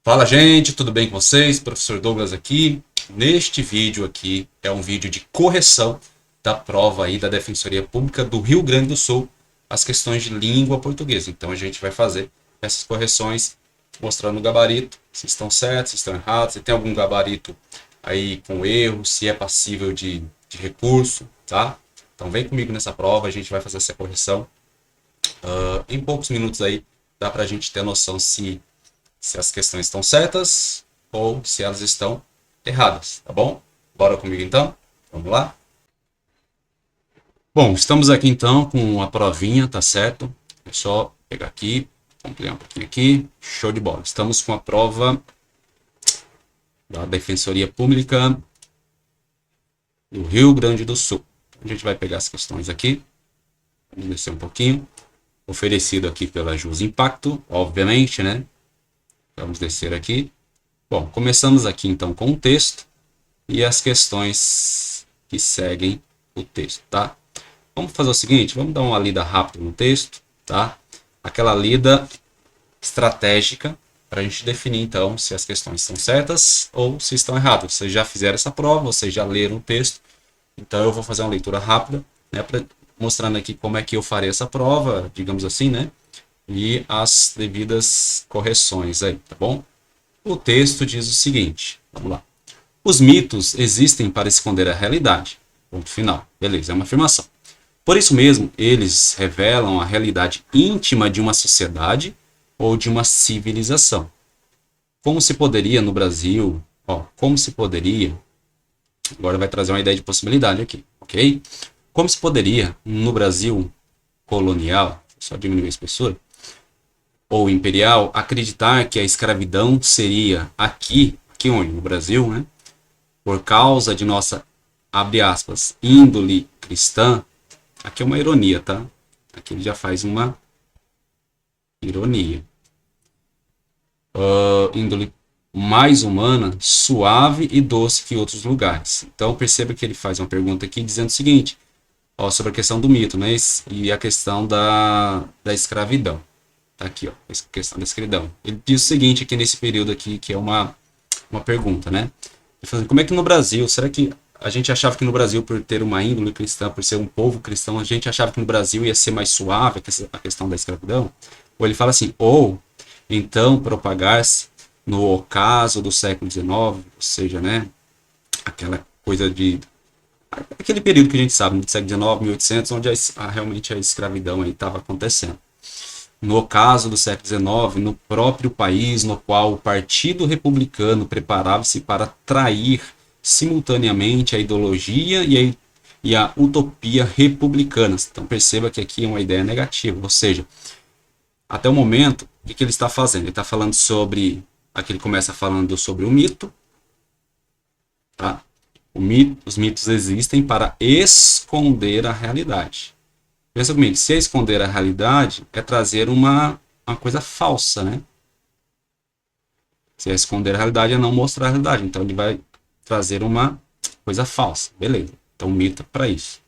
Fala, gente, tudo bem com vocês? Professor Douglas aqui. Neste vídeo aqui é um vídeo de correção da prova aí da Defensoria Pública do Rio Grande do Sul, as questões de língua portuguesa. Então a gente vai fazer essas correções mostrando o gabarito, se estão certos, se estão errados, se tem algum gabarito aí com erro, se é passível de recurso, tá? Então vem comigo nessa prova, a gente vai fazer essa correção. Em poucos minutos aí dá pra gente ter noção se as questões estão certas ou se elas estão erradas, tá bom? Bora comigo então? Vamos lá? Bom, estamos aqui então com a provinha, tá certo? É só pegar aqui, ampliar um pouquinho aqui, show de bola. Estamos com a prova da Defensoria Pública do Rio Grande do Sul. A gente vai pegar as questões aqui, vamos descer um pouquinho. Oferecido aqui pela Jus Impacto, obviamente, né? Vamos descer aqui. Bom, começamos aqui então com o texto e as questões que seguem o texto, tá? Vamos fazer o seguinte, vamos dar uma lida rápida no texto, tá? Aquela lida estratégica para a gente definir então se as questões estão certas ou se estão erradas. Vocês já fizeram essa prova, vocês já leram o texto, então eu vou fazer uma leitura rápida, né, mostrando aqui como é que eu farei essa prova, digamos assim, né? E as devidas correções aí, tá bom? O texto diz o seguinte, vamos lá. Os mitos existem para esconder a realidade. Ponto final. Beleza, é uma afirmação. Por isso mesmo, eles revelam a realidade íntima de uma sociedade ou de uma civilização. Como se poderia no Brasil, como se poderia, agora vai trazer uma ideia de possibilidade aqui, ok? Como se poderia no Brasil colonial, só diminuir a espessura, ou imperial, acreditar que a escravidão seria aqui onde? No Brasil, né? Por causa de nossa, abre aspas, índole cristã, aqui é uma ironia, tá? Aqui ele já faz uma ironia. Índole mais humana, suave e doce que outros lugares. Então perceba que ele faz uma pergunta aqui dizendo o seguinte, sobre a questão do mito, né? E a questão da escravidão. Tá aqui, ó, a questão da escravidão. Ele diz o seguinte aqui nesse período aqui, que é uma pergunta, né? Ele fala assim, como é que no Brasil, será que a gente achava que no Brasil, por ter uma índole cristã, por ser um povo cristão, a gente achava que no Brasil ia ser mais suave a questão da escravidão? Ou ele fala assim, ou então propagar-se no ocaso do século XIX, ou seja, né, aquela coisa de aquele período que a gente sabe, no século XIX, 1800, onde realmente a escravidão aí estava acontecendo. No ocaso do século XIX, no próprio país no qual o Partido Republicano preparava-se para trair simultaneamente a ideologia e a utopia republicanas. Então perceba que aqui é uma ideia negativa, ou seja, até o momento, o que ele está fazendo? Ele está falando sobre, aqui ele começa falando sobre o mito, tá? Os mitos existem para esconder a realidade. Pensa comigo, se é esconder a realidade, é trazer uma coisa falsa, né? Se é esconder a realidade, é não mostrar a realidade. Então ele vai trazer uma coisa falsa. Beleza. Então mito para isso.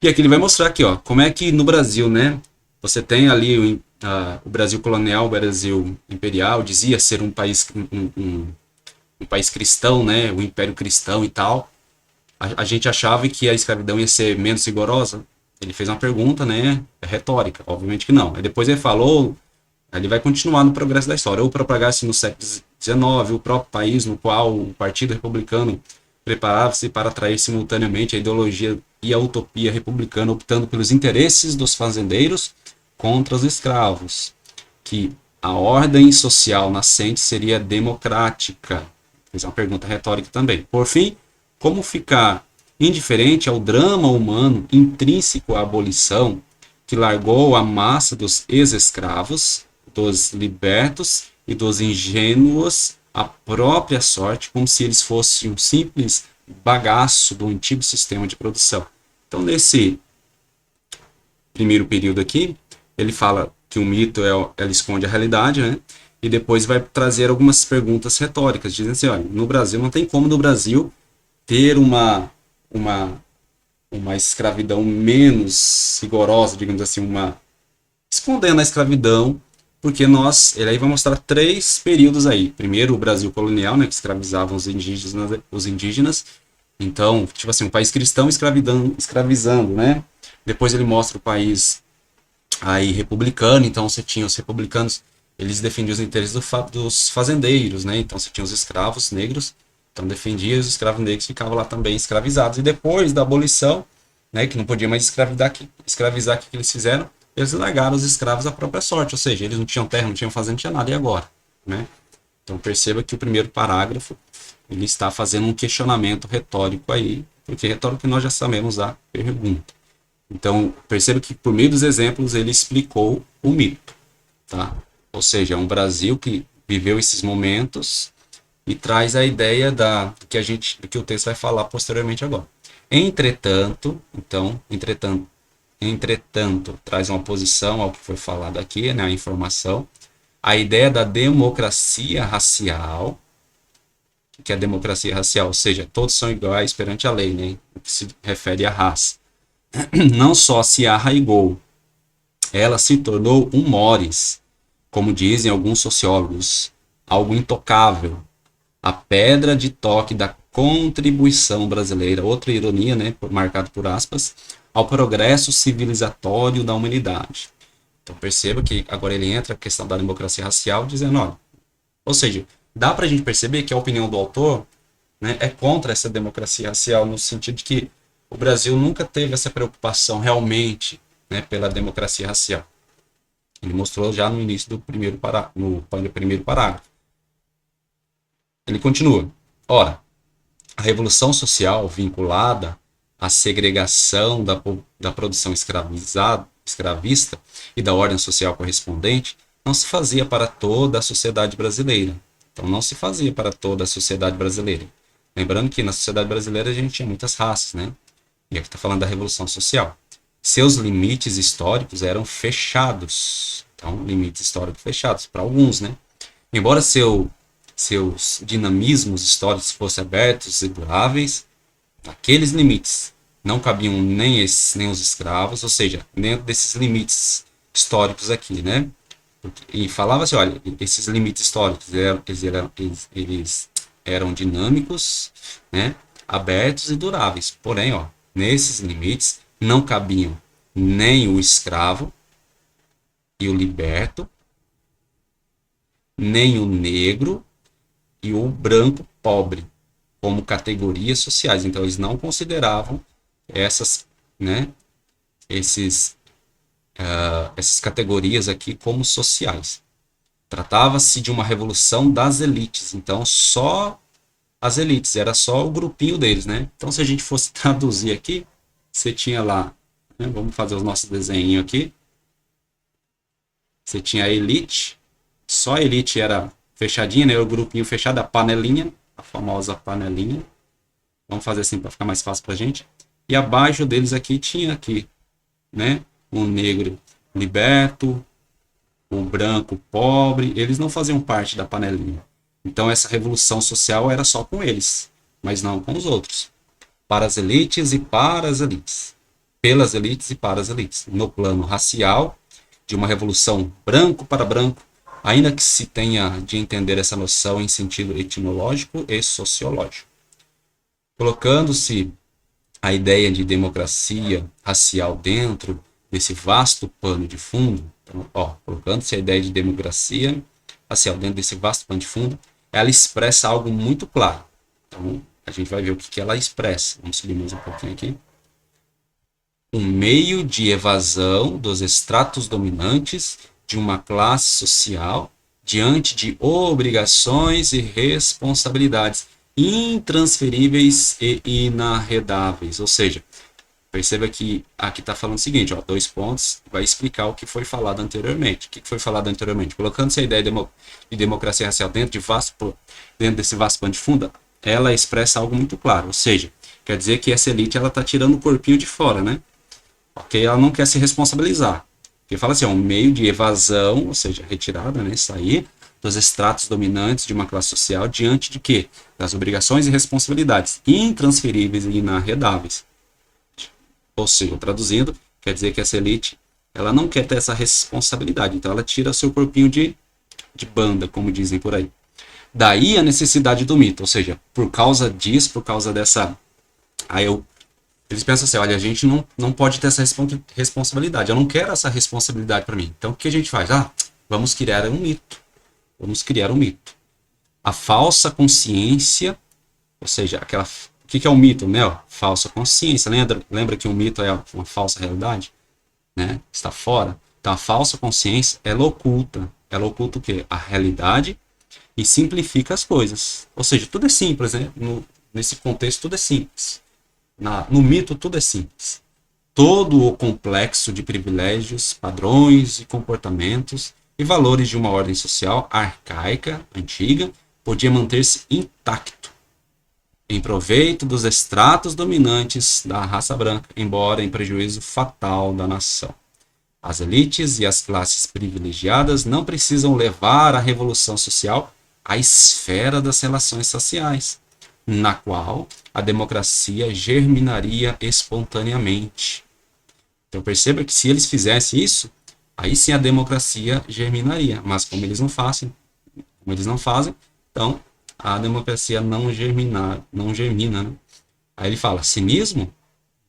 E aqui ele vai mostrar aqui, ó, como é que no Brasil, né? Você tem ali o Brasil colonial, o Brasil imperial, dizia ser um país, um país cristão, né? O Império Cristão e tal. A gente achava que a escravidão ia ser menos rigorosa. Ele fez uma pergunta, né? É retórica, obviamente que não. Aí depois ele falou, ele vai continuar no progresso da história. Ou propagar-se no século XIX, o próprio país no qual o Partido Republicano preparava-se para atrair simultaneamente a ideologia e a utopia republicana, optando pelos interesses dos fazendeiros contra os escravos. Que a ordem social nascente seria democrática. Fez uma pergunta retórica também. Por fim, como ficar indiferente ao drama humano intrínseco à abolição, que largou a massa dos ex-escravos, dos libertos e dos ingênuos à própria sorte, como se eles fossem um simples bagaço do antigo sistema de produção. Então, nesse primeiro período aqui, ele fala que o mito ela esconde a realidade, né? E depois vai trazer algumas perguntas retóricas, dizendo assim, olha, no Brasil, não tem como no Brasil ter uma, uma escravidão menos rigorosa, digamos assim, escondendo a escravidão, ele aí vai mostrar três períodos aí. Primeiro, o Brasil colonial, né, que escravizavam os indígenas. Então, tipo assim, um país cristão escravizando, né? Depois ele mostra o país aí republicano, então você tinha os republicanos, eles defendiam os interesses dos fazendeiros, né? Então você tinha os escravos negros, então defendia os escravos negros ficavam lá também escravizados. E depois da abolição, né, que não podia mais escravizar, o que eles fizeram? Eles largaram os escravos à própria sorte, ou seja, eles não tinham terra, não tinham fazenda, não tinha nada, e agora? Né? Então perceba que o primeiro parágrafo ele está fazendo um questionamento retórico aí, porque retórico que nós já sabemos a pergunta. Então perceba que por meio dos exemplos ele explicou o mito, tá? Ou seja, é um Brasil que viveu esses momentos e traz a ideia do que o texto vai falar posteriormente agora. Entretanto, traz uma oposição ao que foi falado aqui, né, a informação, a ideia da democracia racial, que é a democracia racial, ou seja, todos são iguais perante a lei, né, que se refere à raça. Não só se arraigou, ela se tornou um mores, como dizem alguns sociólogos, algo intocável, a pedra de toque da contribuição brasileira, outra ironia, né, marcado por aspas, ao progresso civilizatório da humanidade. Então perceba que agora ele entra a questão da democracia racial, dizendo, olha, ou seja, dá para a gente perceber que a opinião do autor, né, é contra essa democracia racial, no sentido de que o Brasil nunca teve essa preocupação realmente, né, pela democracia racial. Ele mostrou já no início do primeiro parágrafo. Ele continua. Ora, a revolução social vinculada à segregação da produção escravista e da ordem social correspondente não se fazia para toda a sociedade brasileira. Então, não se fazia para toda a sociedade brasileira. Lembrando que na sociedade brasileira a gente tinha muitas raças, né? E aqui está falando da revolução social. Seus limites históricos eram fechados. Então, limites históricos fechados para alguns, né? Embora seus dinamismos históricos fossem abertos e duráveis, aqueles limites não cabiam nem os escravos, ou seja, dentro desses limites históricos aqui, né? E falava assim, olha, esses limites históricos eles eram dinâmicos, né? Abertos e duráveis. Porém, ó, nesses limites não cabiam nem o escravo e o liberto, nem o negro e o branco pobre como categorias sociais. Então eles não consideravam essas categorias aqui como sociais. Tratava-se de uma revolução das elites. Então só as elites, era só o grupinho deles, né? Então se a gente fosse traduzir aqui, você tinha lá, né? Vamos fazer os nossos desenhos aqui. Você tinha a elite, só a elite era fechadinha, né? O grupinho fechado, a panelinha, a famosa panelinha. Vamos fazer assim para ficar mais fácil para a gente. E abaixo deles aqui tinha aqui, né? O negro liberto, o branco pobre. Eles não faziam parte da panelinha. Então essa revolução social era só com eles, mas não com os outros. Para as elites e para as elites. Pelas elites e para as elites. No plano racial, de uma revolução branco para branco, ainda que se tenha de entender essa noção em sentido etimológico e sociológico. Colocando-se a ideia de democracia racial dentro desse vasto pano de fundo, então, colocando-se a ideia de democracia racial dentro desse vasto pano de fundo, ela expressa algo muito claro. Então, a gente vai ver o que ela expressa. Vamos subir mais um pouquinho aqui. Um meio de evasão dos estratos dominantes de uma classe social diante de obrigações e responsabilidades intransferíveis e inarredáveis. Ou seja, perceba que aqui está falando o seguinte, ó, 2 pontos, vai explicar o que foi falado anteriormente. O que foi falado anteriormente? Colocando-se a ideia de democracia racial dentro desse vasto pano de fundo, ela expressa algo muito claro. Ou seja, quer dizer que essa elite está tirando o corpinho de fora, né? Porque ela não quer se responsabilizar. Porque fala assim, é um meio de evasão, ou seja, retirada, né, sair dos estratos dominantes de uma classe social diante de quê? Das obrigações e responsabilidades intransferíveis e inarredáveis. Ou seja, traduzindo, quer dizer que essa elite ela não quer ter essa responsabilidade, então ela tira seu corpinho de banda, como dizem por aí. Daí a necessidade do mito, ou seja, por causa disso, por causa dessa... Eles pensam assim, olha, a gente não pode ter essa responsabilidade, eu não quero essa responsabilidade para mim. Então o que a gente faz? Vamos criar um mito. Vamos criar um mito. A falsa consciência, ou seja, o que é um mito, né? Falsa consciência. Lembra que um mito é uma falsa realidade? Né? Está fora. Então a falsa consciência, ela oculta. Ela oculta o quê? A realidade e simplifica as coisas. Ou seja, tudo é simples, né? Nesse contexto, tudo é simples. No mito, tudo é simples. Todo o complexo de privilégios, padrões e comportamentos e valores de uma ordem social arcaica, antiga, podia manter-se intacto, em proveito dos estratos dominantes da raça branca, embora em prejuízo fatal da nação. As elites e as classes privilegiadas não precisam levar a revolução social à esfera das relações sociais, na qual a democracia germinaria espontaneamente. Então perceba que se eles fizessem isso, aí sim a democracia germinaria, mas como eles não fazem, então a democracia não germina, né? Aí ele fala, cinismo?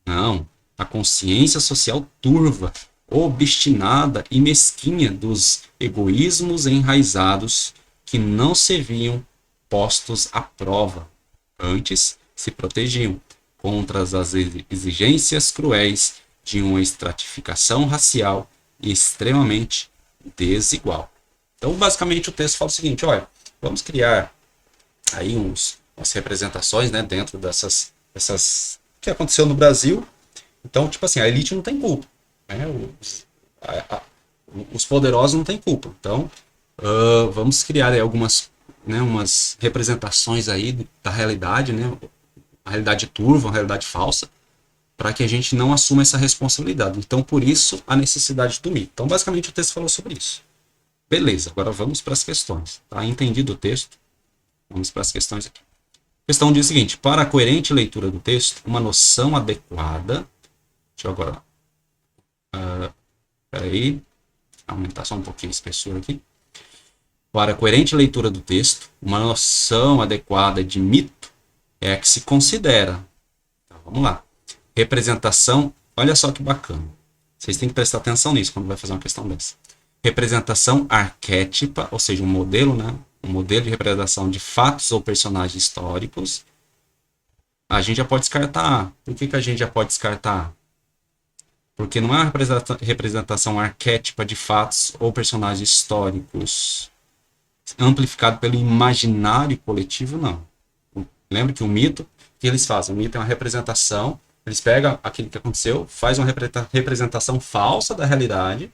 Não, a consciência social turva, obstinada e mesquinha dos egoísmos enraizados que não se viam postos à prova. Antes, se protegiam contra as exigências cruéis de uma estratificação racial extremamente desigual. Então, basicamente, o texto fala o seguinte, olha, vamos criar aí umas representações, né, dentro dessas que aconteceu no Brasil. Então, tipo assim, a elite não tem culpa, né? Os poderosos não têm culpa. Então, vamos criar aí algumas, né, umas representações aí da realidade, né? A realidade turva, a realidade falsa, para que a gente não assuma essa responsabilidade. Então, por isso, a necessidade do mito. Então, basicamente, o texto falou sobre isso. Beleza, agora vamos para as questões. Tá entendido o texto? Vamos para as questões aqui. A questão diz o seguinte, para a coerente leitura do texto, uma noção adequada... Deixa eu agora... Peraí, aumentar só um pouquinho a espessura aqui. Para a coerente leitura do texto, uma noção adequada de mito é a que se considera. Então, vamos lá. Representação, olha só que bacana. Vocês têm que prestar atenção nisso quando vai fazer uma questão dessa. Representação arquétipa, ou seja, um modelo, né? Um modelo de representação de fatos ou personagens históricos. A gente já pode descartar. Por que a gente já pode descartar? Porque não é uma representação arquétipa de fatos ou personagens históricos amplificado pelo imaginário coletivo, não. Lembra que o mito, o que eles fazem? O mito é uma representação, eles pegam aquilo que aconteceu, fazem uma representação falsa da realidade,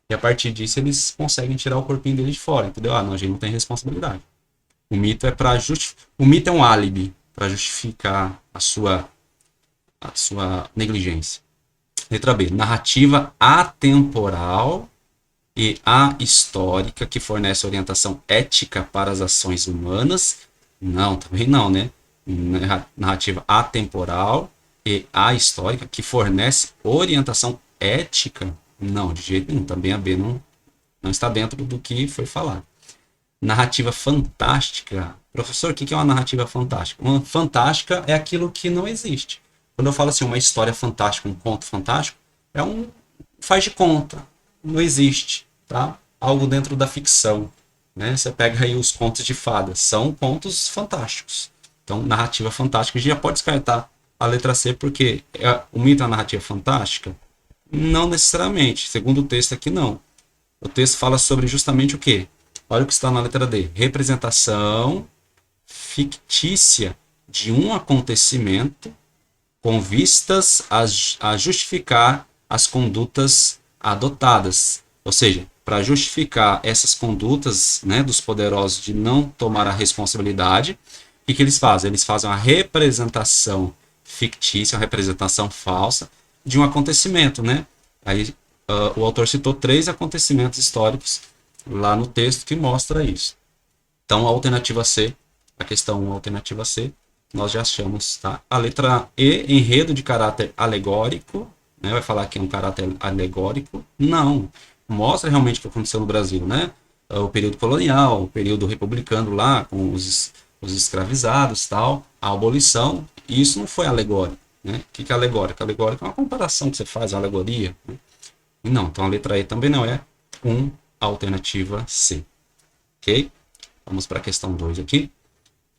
e a partir disso eles conseguem tirar o corpinho dele de fora, entendeu? Não, a gente não tem responsabilidade. O mito é o mito é um álibi para justificar a sua negligência. Letra B. Narrativa atemporal e ahistórica que fornece orientação ética para as ações humanas. Não, também não, né? Narrativa atemporal e ahistórica que fornece orientação ética. Não, de jeito nenhum. Também a B não está dentro do que foi falado. Narrativa fantástica. Professor, o que é uma narrativa fantástica? Uma fantástica é aquilo que não existe. Quando eu falo assim, uma história fantástica, um conto fantástico, é faz de conta, não existe, tá? Algo dentro da ficção, né? Você pega aí os contos de fadas, são contos fantásticos. Então, narrativa fantástica, a gente já pode descartar a letra C, porque o mito é uma narrativa fantástica? Não necessariamente, segundo o texto aqui não. O texto fala sobre justamente o quê? Olha o que está na letra D. Representação fictícia de um acontecimento com vistas a justificar as condutas adotadas. Ou seja, para justificar essas condutas, né, dos poderosos de não tomar a responsabilidade, o que eles fazem? Eles fazem uma representação fictícia, uma representação falsa de um acontecimento, né? Aí o autor citou 3 acontecimentos históricos lá no texto que mostra isso. Então, a alternativa C, a questão 1, a alternativa C, nós já achamos, tá? A letra E, enredo de caráter alegórico, né? Vai falar que é um caráter alegórico? Não. Mostra realmente o que aconteceu no Brasil, né? O período colonial, o período republicano lá, com os escravizados, tal, a abolição, e isso não foi alegórico, né? O que é alegórico? Alegórico é uma comparação que você faz, uma alegoria, né? E não, então a letra E também não é a alternativa C, ok? Vamos para a questão 2 aqui.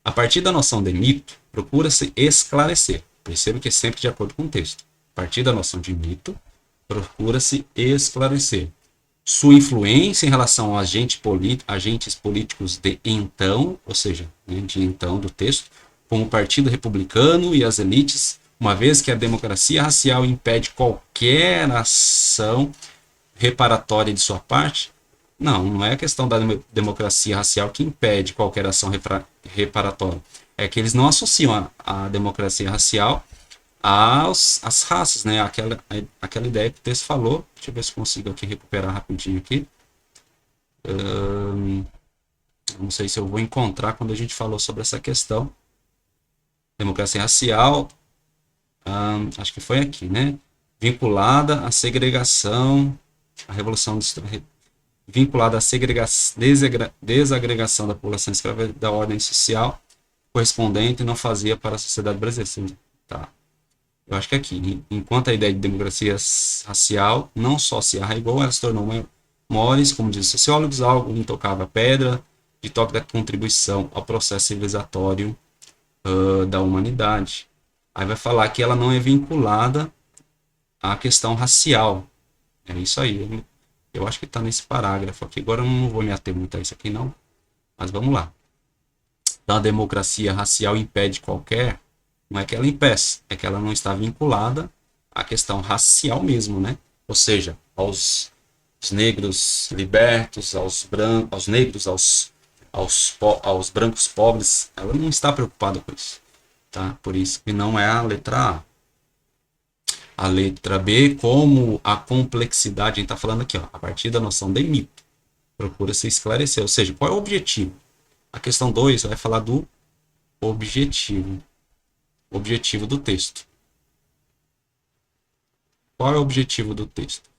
A partir da noção de mito, procura-se esclarecer. Perceba que é sempre de acordo com o texto. A partir da noção de mito, procura-se esclarecer sua influência em relação aos agentes políticos de então, ou seja, né, de então do texto, como o Partido Republicano e as elites, uma vez que a democracia racial impede qualquer ação reparatória de sua parte. Não, não é a questão da democracia racial que impede qualquer ação reparatória. É que eles não associam a democracia racial às raças, né? Aquela ideia que o texto falou. Deixa eu ver se consigo aqui recuperar rapidinho aqui. Não sei se eu vou encontrar quando a gente falou sobre essa questão. Democracia racial, acho que foi aqui, né? Vinculada à segregação, a revolução vinculada à desagregação da população escrava da ordem social correspondente não fazia para a sociedade brasileira. Tá. Eu acho que aqui, enquanto a ideia de democracia racial não só se arraigou, ela se tornou maiores, como dizem os sociólogos, algo intocável à pedra de toque da contribuição ao processo civilizatório da humanidade. Aí vai falar que ela não é vinculada à questão racial. É isso aí. Eu acho que está nesse parágrafo aqui. Agora eu não vou me ater muito a isso aqui, não. Mas vamos lá. Então, a democracia racial impede qualquer... Não é que ela impeça, é que ela não está vinculada à questão racial mesmo, né? Ou seja, aos negros libertos, aos negros, aos brancos pobres. Ela não está preocupada com isso. Tá? Por isso que não é a letra A. A letra B, como a complexidade, a gente está falando aqui, ó, a partir da noção de mito, procura se esclarecer, ou seja, qual é o objetivo? A questão 2 vai falar do objetivo do texto. Qual é o objetivo do texto?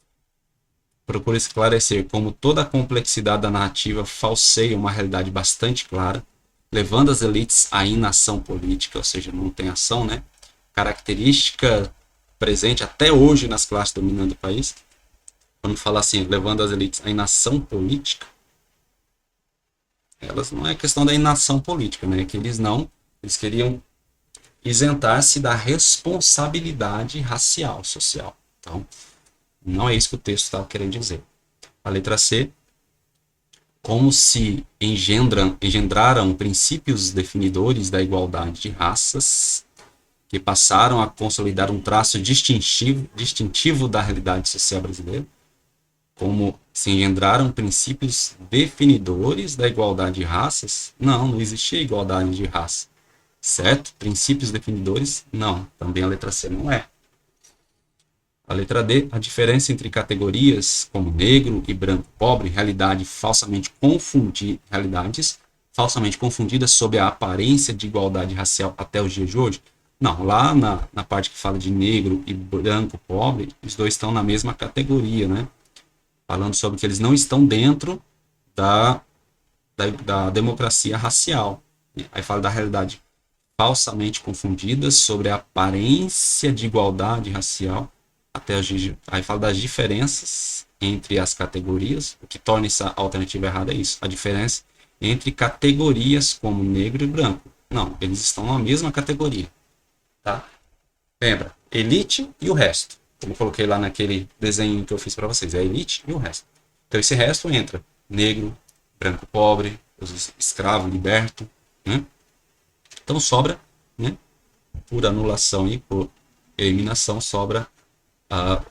Procura esclarecer como toda a complexidade da narrativa falseia uma realidade bastante clara, levando as elites à inação política, ou seja, não tem ação, né? Característica presente até hoje nas classes dominantes do país. Quando fala assim, levando as elites à inação política, elas não é questão da inação política, né? Que eles queriam isentar-se da responsabilidade racial, social. Então, não é isso que o texto estava querendo dizer. A letra C, como se engendraram princípios definidores da igualdade de raças, que passaram a consolidar um traço distintivo da realidade social brasileira, como se engendraram princípios definidores da igualdade de raças. Não existia igualdade de raça, certo? Princípios definidores, não. Também a letra C não é. A letra D, a diferença entre categorias como negro e branco pobre, realidades falsamente confundidas sob a aparência de igualdade racial até os dias de hoje. Não, lá na parte que fala de negro e branco pobre, os dois estão na mesma categoria, né? Falando sobre que eles não estão dentro da democracia racial. Aí fala da realidade falsamente confundidas sobre a aparência de igualdade racial até os dias. Aí fala das diferenças entre as categorias. O que torna essa alternativa errada é isso, a diferença entre categorias como negro e branco. Não, eles estão na mesma categoria. Tá? Lembra, elite e o resto. Como eu coloquei lá naquele desenho que eu fiz para vocês, é a elite e o resto. Então esse resto entra negro, branco pobre, os escravos liberto, né? Então sobra, né? Por anulação e por eliminação, sobra a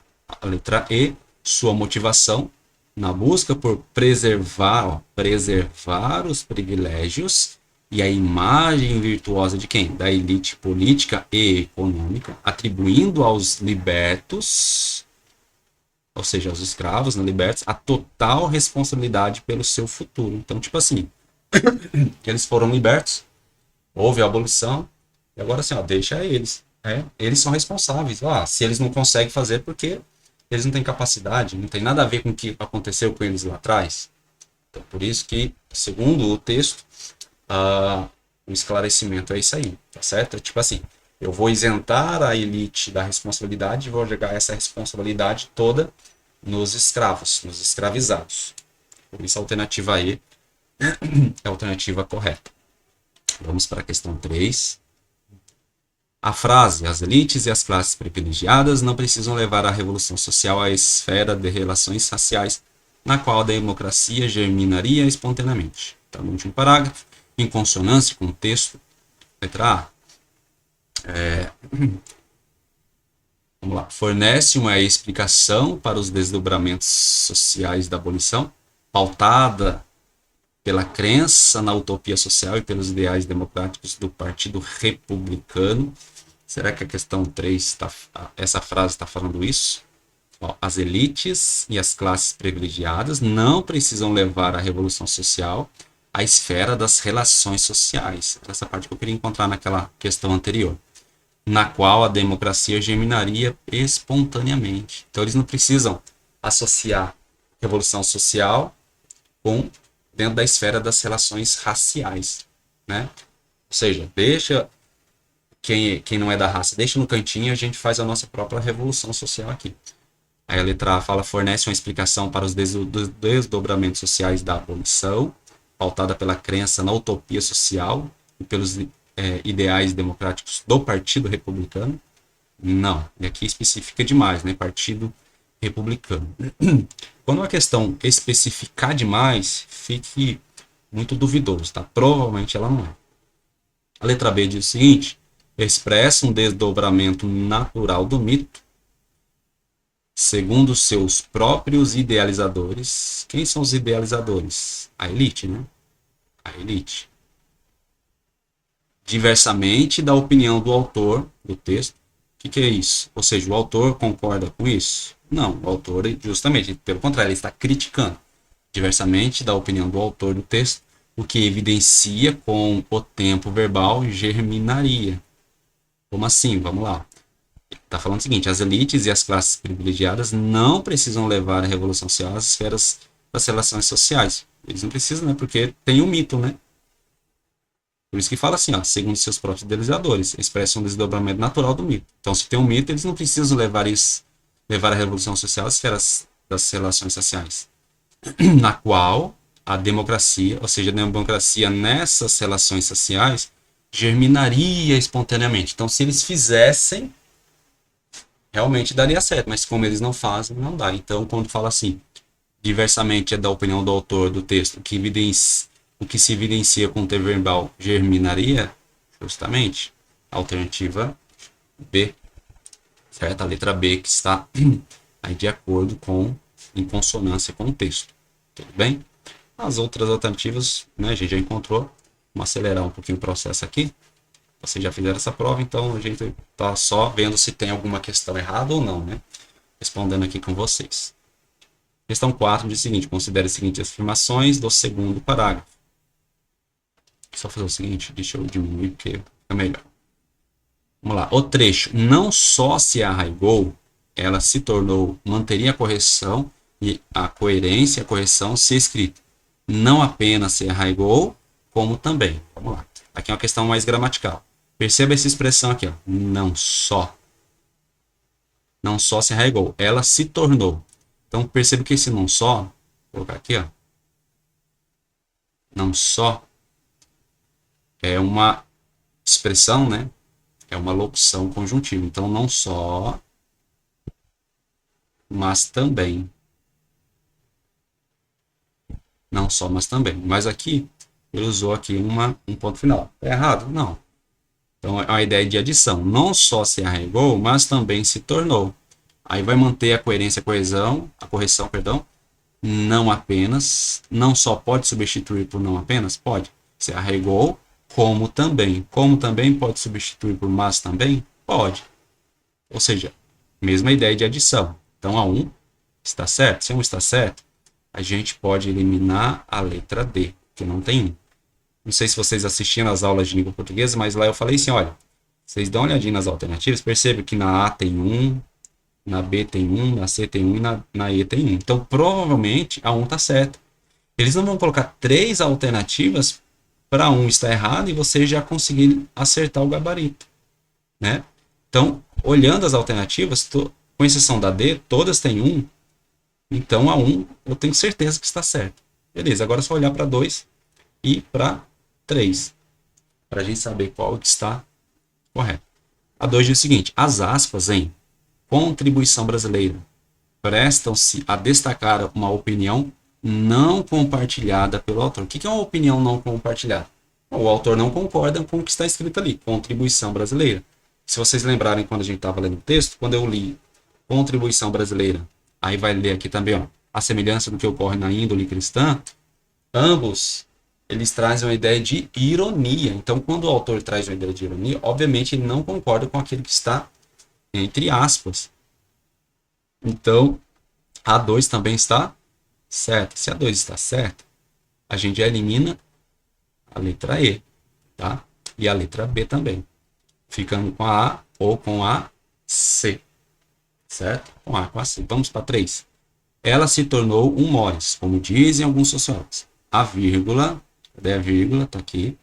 letra E, sua motivação na busca por preservar os privilégios e a imagem virtuosa de quem? Da elite política e econômica, atribuindo aos libertos, ou seja, aos escravos, né, libertos, a total responsabilidade pelo seu futuro. Então, tipo assim, eles foram libertos, houve a abolição, e agora assim, ó, deixa eles. Eles são responsáveis. Se eles não conseguem fazer, porque eles não têm capacidade, não tem nada a ver com o que aconteceu com eles lá atrás. Então, por isso que, segundo o texto, o esclarecimento é isso aí, tá certo? É tipo assim, eu vou isentar a elite da responsabilidade e vou jogar essa responsabilidade toda nos escravos, nos escravizados. Por isso a alternativa E é a alternativa correta. Vamos para a questão 3. A frase, as elites e as classes privilegiadas não precisam levar a revolução social à esfera de relações raciais, na qual a democracia germinaria espontaneamente. Então, no último parágrafo, em consonância com o texto, letra A, vamos lá, fornece uma explicação para os desdobramentos sociais da abolição, pautada pela crença na utopia social e pelos ideais democráticos do Partido Republicano. Será que a questão 3, essa frase está falando isso? As elites e as classes privilegiadas não precisam levar a revolução social à esfera das relações sociais. Essa parte que eu queria encontrar naquela questão anterior, na qual a democracia germinaria espontaneamente. Então eles não precisam associar revolução social com dentro da esfera das relações raciais, né? Ou seja, deixa quem não é da raça, deixa no cantinho e a gente faz a nossa própria revolução social aqui. Aí a letra A fala, fornece uma explicação para os desdobramentos sociais da abolição, pautada pela crença na utopia social e pelos ideais democráticos do Partido Republicano. Não, e aqui especifica demais, né? Partido Republicano. Quando uma questão especificar demais, fique muito duvidoso, tá? Provavelmente ela não é. A letra B diz o seguinte, expressa um desdobramento natural do mito, segundo seus próprios idealizadores. Quem são os idealizadores? A elite, né? A elite. Diversamente da opinião do autor do texto. O que é isso? Ou seja, o autor concorda com isso? Não, o autor, justamente, pelo contrário, ele está criticando. Diversamente da opinião do autor do texto, o que evidencia com o tempo verbal germinaria. Como assim? Vamos lá. Está falando o seguinte, as elites e as classes privilegiadas não precisam levar a revolução social às esferas das relações sociais. Eles não precisam, né? Porque tem um mito, né? Por isso que fala assim, segundo seus próprios idealizadores, expressa um desdobramento natural do mito. Então, se tem um mito, eles não precisam levar a revolução social às esferas das relações sociais, na qual a democracia, ou seja, a democracia nessas relações sociais, germinaria espontaneamente. Então, se eles fizessem, realmente daria certo, mas como eles não fazem, não dá. Então, quando fala assim, diversamente é da opinião do autor do texto, o que se evidencia com o tempo verbal germinaria, justamente, a alternativa B, certo? A letra B que está aí de acordo com, em consonância com o texto, tudo bem? As outras alternativas, né, a gente já encontrou. Vamos acelerar um pouquinho o processo aqui. Vocês já fizeram essa prova, então a gente está só vendo se tem alguma questão errada ou não, né? Respondendo aqui com vocês. Questão 4 diz o seguinte, considere as seguintes afirmações do segundo parágrafo. Só fazer o seguinte, deixa eu diminuir porque fica melhor. Vamos lá. O trecho não só se arraigou, ela se tornou, manteria a correção e a coerência, a correção se escrita. Não apenas se arraigou, como também. Vamos lá. Aqui é uma questão mais gramatical. Perceba essa expressão aqui, ó. Não só. Não só se arraigou, ela se tornou. Então perceba que esse não só, vou colocar aqui, ó. Não só é uma expressão, né? É uma locução conjuntiva. Então não só, mas também. Não só, mas também. Mas aqui ele usou aqui um ponto final. É errado? Não. Então é uma ideia de adição. Não só se arraigou, mas também se tornou. Aí vai manter a coerência, a correção, perdão. Não apenas. Não só pode substituir por não apenas? Pode. Se arraigou, como também. Como também pode substituir por mas também? Pode. Ou seja, mesma ideia de adição. Então a 1 está certo. Se 1 está certo, a gente pode eliminar a letra D, que não tem 1. Não sei se vocês assistiram às aulas de língua portuguesa, mas lá eu falei assim, olha, Vocês dão uma olhadinha nas alternativas, percebem que na A tem 1, na B tem 1, na C tem 1 e na E tem 1. Então, provavelmente, a 1 está certa. Eles não vão colocar 3 alternativas para 1 estar errado e você já conseguir acertar o gabarito, né? Então, olhando as alternativas, com exceção da D, todas têm 1. Então, a 1 eu tenho certeza que está certo. Beleza, agora é só olhar para 2 e para 3, para a gente saber qual que está correto. A 2 diz o seguinte: as aspas em contribuição brasileira prestam-se a destacar uma opinião não compartilhada pelo autor. O que é uma opinião não compartilhada? O autor não concorda com o que está escrito ali, contribuição brasileira. Se vocês lembrarem quando a gente estava lendo o texto, quando eu li contribuição brasileira, aí vai ler aqui também, ó, a semelhança do que ocorre na índole cristã, ambos eles trazem uma ideia de ironia. Então, quando o autor traz uma ideia de ironia, obviamente ele não concorda com aquilo que está entre aspas. Então, a 2 também está certa. Se a 2 está certa, a gente já elimina a letra E, tá? E a letra B também, ficando com a A ou com a C, certo? Com A, com a C. Vamos para 3. Ela se tornou um mores, como dizem alguns sociólogos. A vírgula, cadê a vírgula? Está aqui.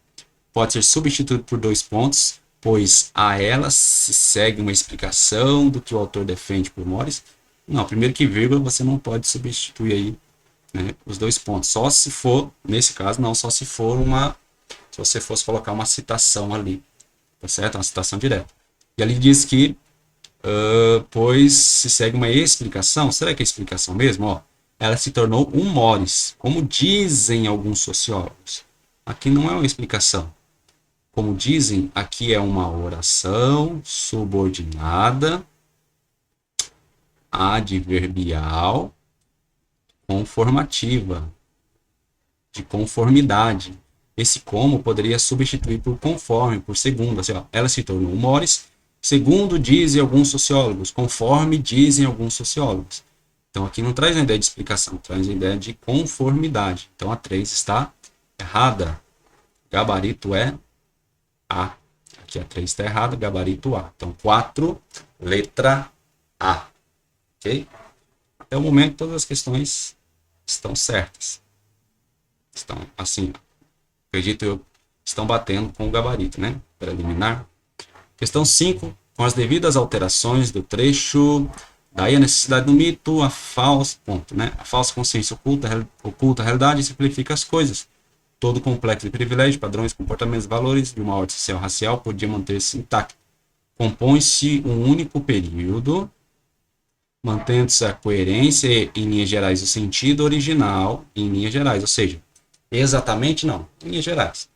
Pode ser substituído por 2 pontos, pois a ela se segue uma explicação do que o autor defende por mores. Não, primeiro que vírgula você não pode substituir aí, né, os 2 pontos. Só se for, nesse caso, não, só se for se você fosse colocar uma citação ali, tá certo? Uma citação direta. E ali diz que, pois se segue uma explicação. Será que é explicação mesmo? Ó, ela se tornou um mores, como dizem alguns sociólogos. Aqui não é uma explicação. Como dizem, aqui é uma oração subordinada, adverbial, conformativa, de conformidade. Esse como poderia substituir por conforme, por segundo. Assim, ó, ela se tornou um mores, segundo dizem alguns sociólogos, conforme dizem alguns sociólogos. Então aqui não traz a ideia de explicação, traz a ideia de conformidade. Então a 3 está errada. Gabarito é A. Aqui a 3 está errada, gabarito A. Então 4, letra A. Ok? Até o momento todas as questões estão certas. Estão assim, acredito eu, estão batendo com o gabarito, né? Preliminar. Questão 5. Com as devidas alterações do trecho, daí a necessidade do mito, a falsa, ponto, né? A falsa consciência oculta a realidade e simplifica as coisas. Todo complexo de privilégios, padrões, comportamentos, valores de uma ordem social racial podia manter-se intacto. Compõe-se um único período, mantendo-se a coerência e, em linhas gerais, o sentido original, em linhas gerais, ou seja, exatamente não, em linhas gerais,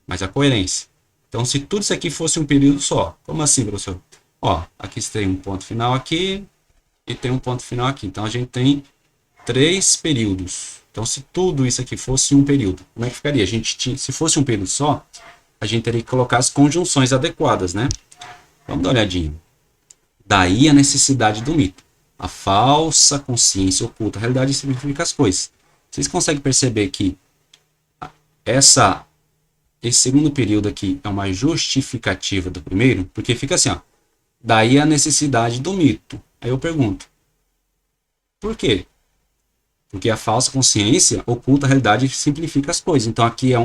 mas a coerência. Então, se tudo isso aqui fosse um período só, como assim, professor? Ó, aqui tem um ponto final aqui e tem um ponto final aqui. Então, a gente tem 3 períodos. Então, se tudo isso aqui fosse um período, como é que ficaria? Se fosse um período só, a gente teria que colocar as conjunções adequadas, né? Vamos dar uma olhadinha. Daí a necessidade do mito. A falsa consciência oculta a realidade e simplifica as coisas. Vocês conseguem perceber que esse segundo período aqui é uma justificativa do primeiro? Porque fica assim, ó. Daí a necessidade do mito. Aí eu pergunto, por quê? Porque a falsa consciência oculta a realidade e simplifica as coisas. Então aqui é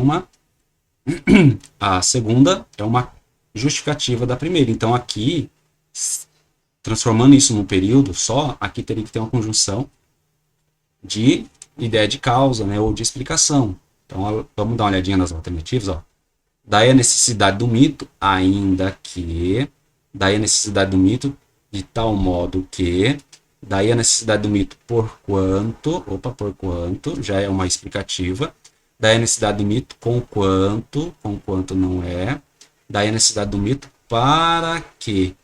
a segunda é uma justificativa da primeira. Então aqui, transformando isso num período só, aqui teria que ter uma conjunção de ideia de causa, né, ou de explicação. Então vamos dar uma olhadinha nas alternativas, ó. Daí a necessidade do mito, ainda que, daí a necessidade do mito de tal modo que, daí a necessidade do mito por quanto já é uma explicativa, daí a necessidade do mito com quanto não é, daí a necessidade do mito para quê.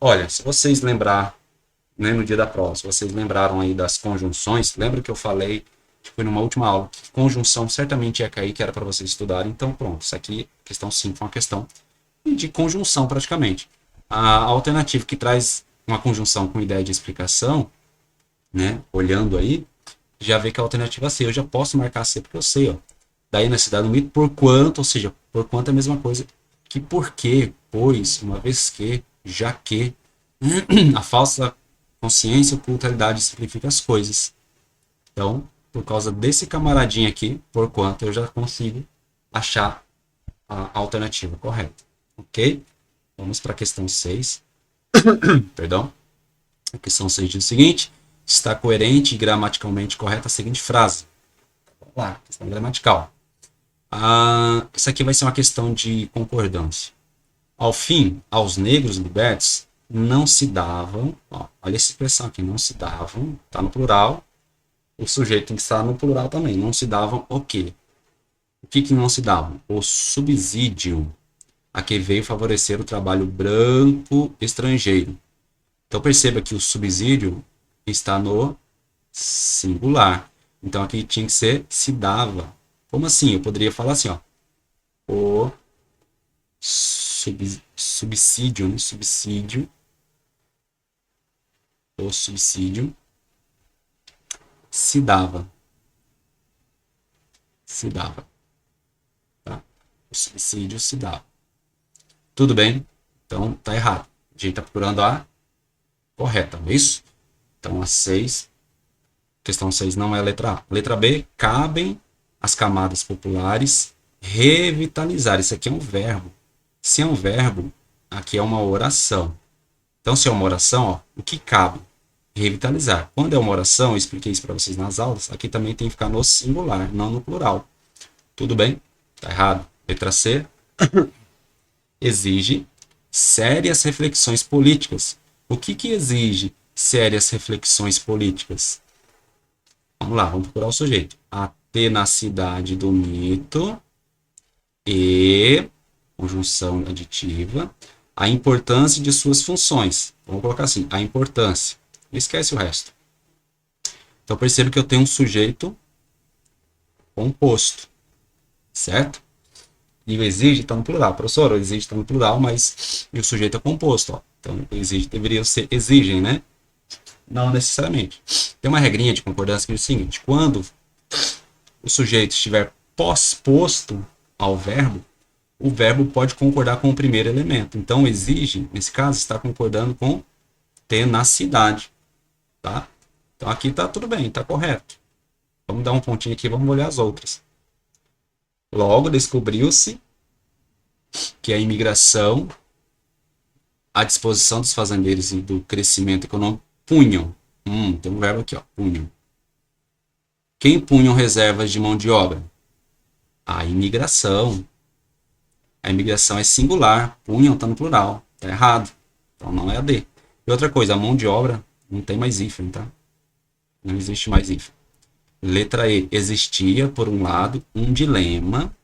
Olha, se vocês lembrar, né, no dia da prova, se vocês lembraram aí das conjunções, lembra que eu falei, que foi numa última aula, que conjunção certamente ia cair, que era para vocês estudarem, então pronto, isso aqui, questão 5, é uma questão de conjunção praticamente. A alternativa que traz uma conjunção com ideia de explicação, né, olhando aí, já vê que a alternativa C, eu já posso marcar C porque eu sei, ó. Daí na necessidade do mito por quanto, ou seja, por quanto é a mesma coisa que porque, pois, uma vez que, já que, a falsa consciência ou culturalidade simplifica as coisas. Então, por causa desse camaradinho aqui, porquanto eu já consigo achar a alternativa correta. Ok? Vamos para a questão 6. Perdão. A questão 6 diz o seguinte: está coerente e gramaticalmente correta a seguinte frase. Vamos lá, questão gramatical. Isso aqui vai ser uma questão de concordância. Ao fim, aos negros libertos não se davam, ó, olha essa expressão aqui, não se davam, está no plural, o sujeito tem que estar no plural também, não se davam o quê? O que não se davam? O subsídio a que veio favorecer o trabalho branco estrangeiro. Então perceba que o subsídio está no singular. Então aqui tinha que ser se dava. Como assim? Eu poderia falar assim, ó. O subsídio, né? O subsídio se dava. Se dava. Tá? O subsídio se dava. Tudo bem? Então tá errado. A gente tá procurando a correta, não é isso? Então a 6, questão 6 não é a letra A. Letra B, cabem as camadas populares revitalizar. Isso aqui é um verbo. Se é um verbo, aqui é uma oração. Então, se é uma oração, ó, o que cabe? Revitalizar. Quando é uma oração, eu expliquei isso para vocês nas aulas, aqui também tem que ficar no singular, não no plural. Tudo bem? Tá errado. Letra C, exige sérias reflexões políticas. O que exige sérias reflexões políticas? Vamos lá, vamos procurar o sujeito. A tenacidade do mito e, conjunção aditiva, a importância de suas funções. Vamos colocar assim, a importância. Esquece o resto. Então perceba que eu tenho um sujeito composto, certo? E o exige está no plural. Professor, o exige está no plural, mas e o sujeito é composto. Ó. Então o exige deveria ser exigem, né? Não necessariamente. Tem uma regrinha de concordância que diz o seguinte: quando o sujeito estiver pós-posto ao verbo, o verbo pode concordar com o primeiro elemento. Então, exige, nesse caso, está concordando com tenacidade. Tá? Então, aqui está tudo bem, está correto. Vamos dar um pontinho aqui, vamos olhar as outras. Logo, descobriu-se que a imigração, à disposição dos fazendeiros e do crescimento econômico, punham. Tem um verbo aqui, ó, punham. Quem punham reservas de mão de obra? A imigração. A imigração é singular, punham está no plural, está errado. Então não é a D. E outra coisa, a mão de obra não tem mais hífen, tá? Não existe mais hífen. Letra E, existia, por um lado, um dilema,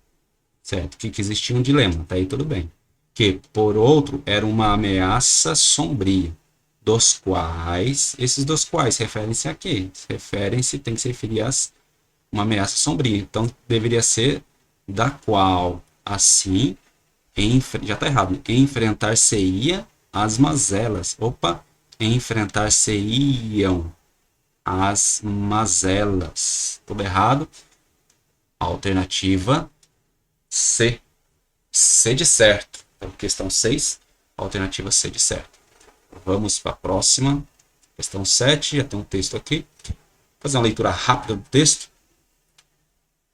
certo? Que existia um dilema, tá aí tudo bem. Que, por outro, era uma ameaça sombria, dos quais, esses dos quais referem-se a quê? Referem-se, tem que se referir a uma ameaça sombria. Então, deveria ser da qual, assim, já está errado, né? Enfrentar-se-ia as mazelas. Opa, enfrentar-se-iam as mazelas. Tudo errado. Alternativa C. C de certo. Então, questão 6, alternativa C de certo. Vamos para a próxima. Questão 7, já tem um texto aqui. Vou fazer uma leitura rápida do texto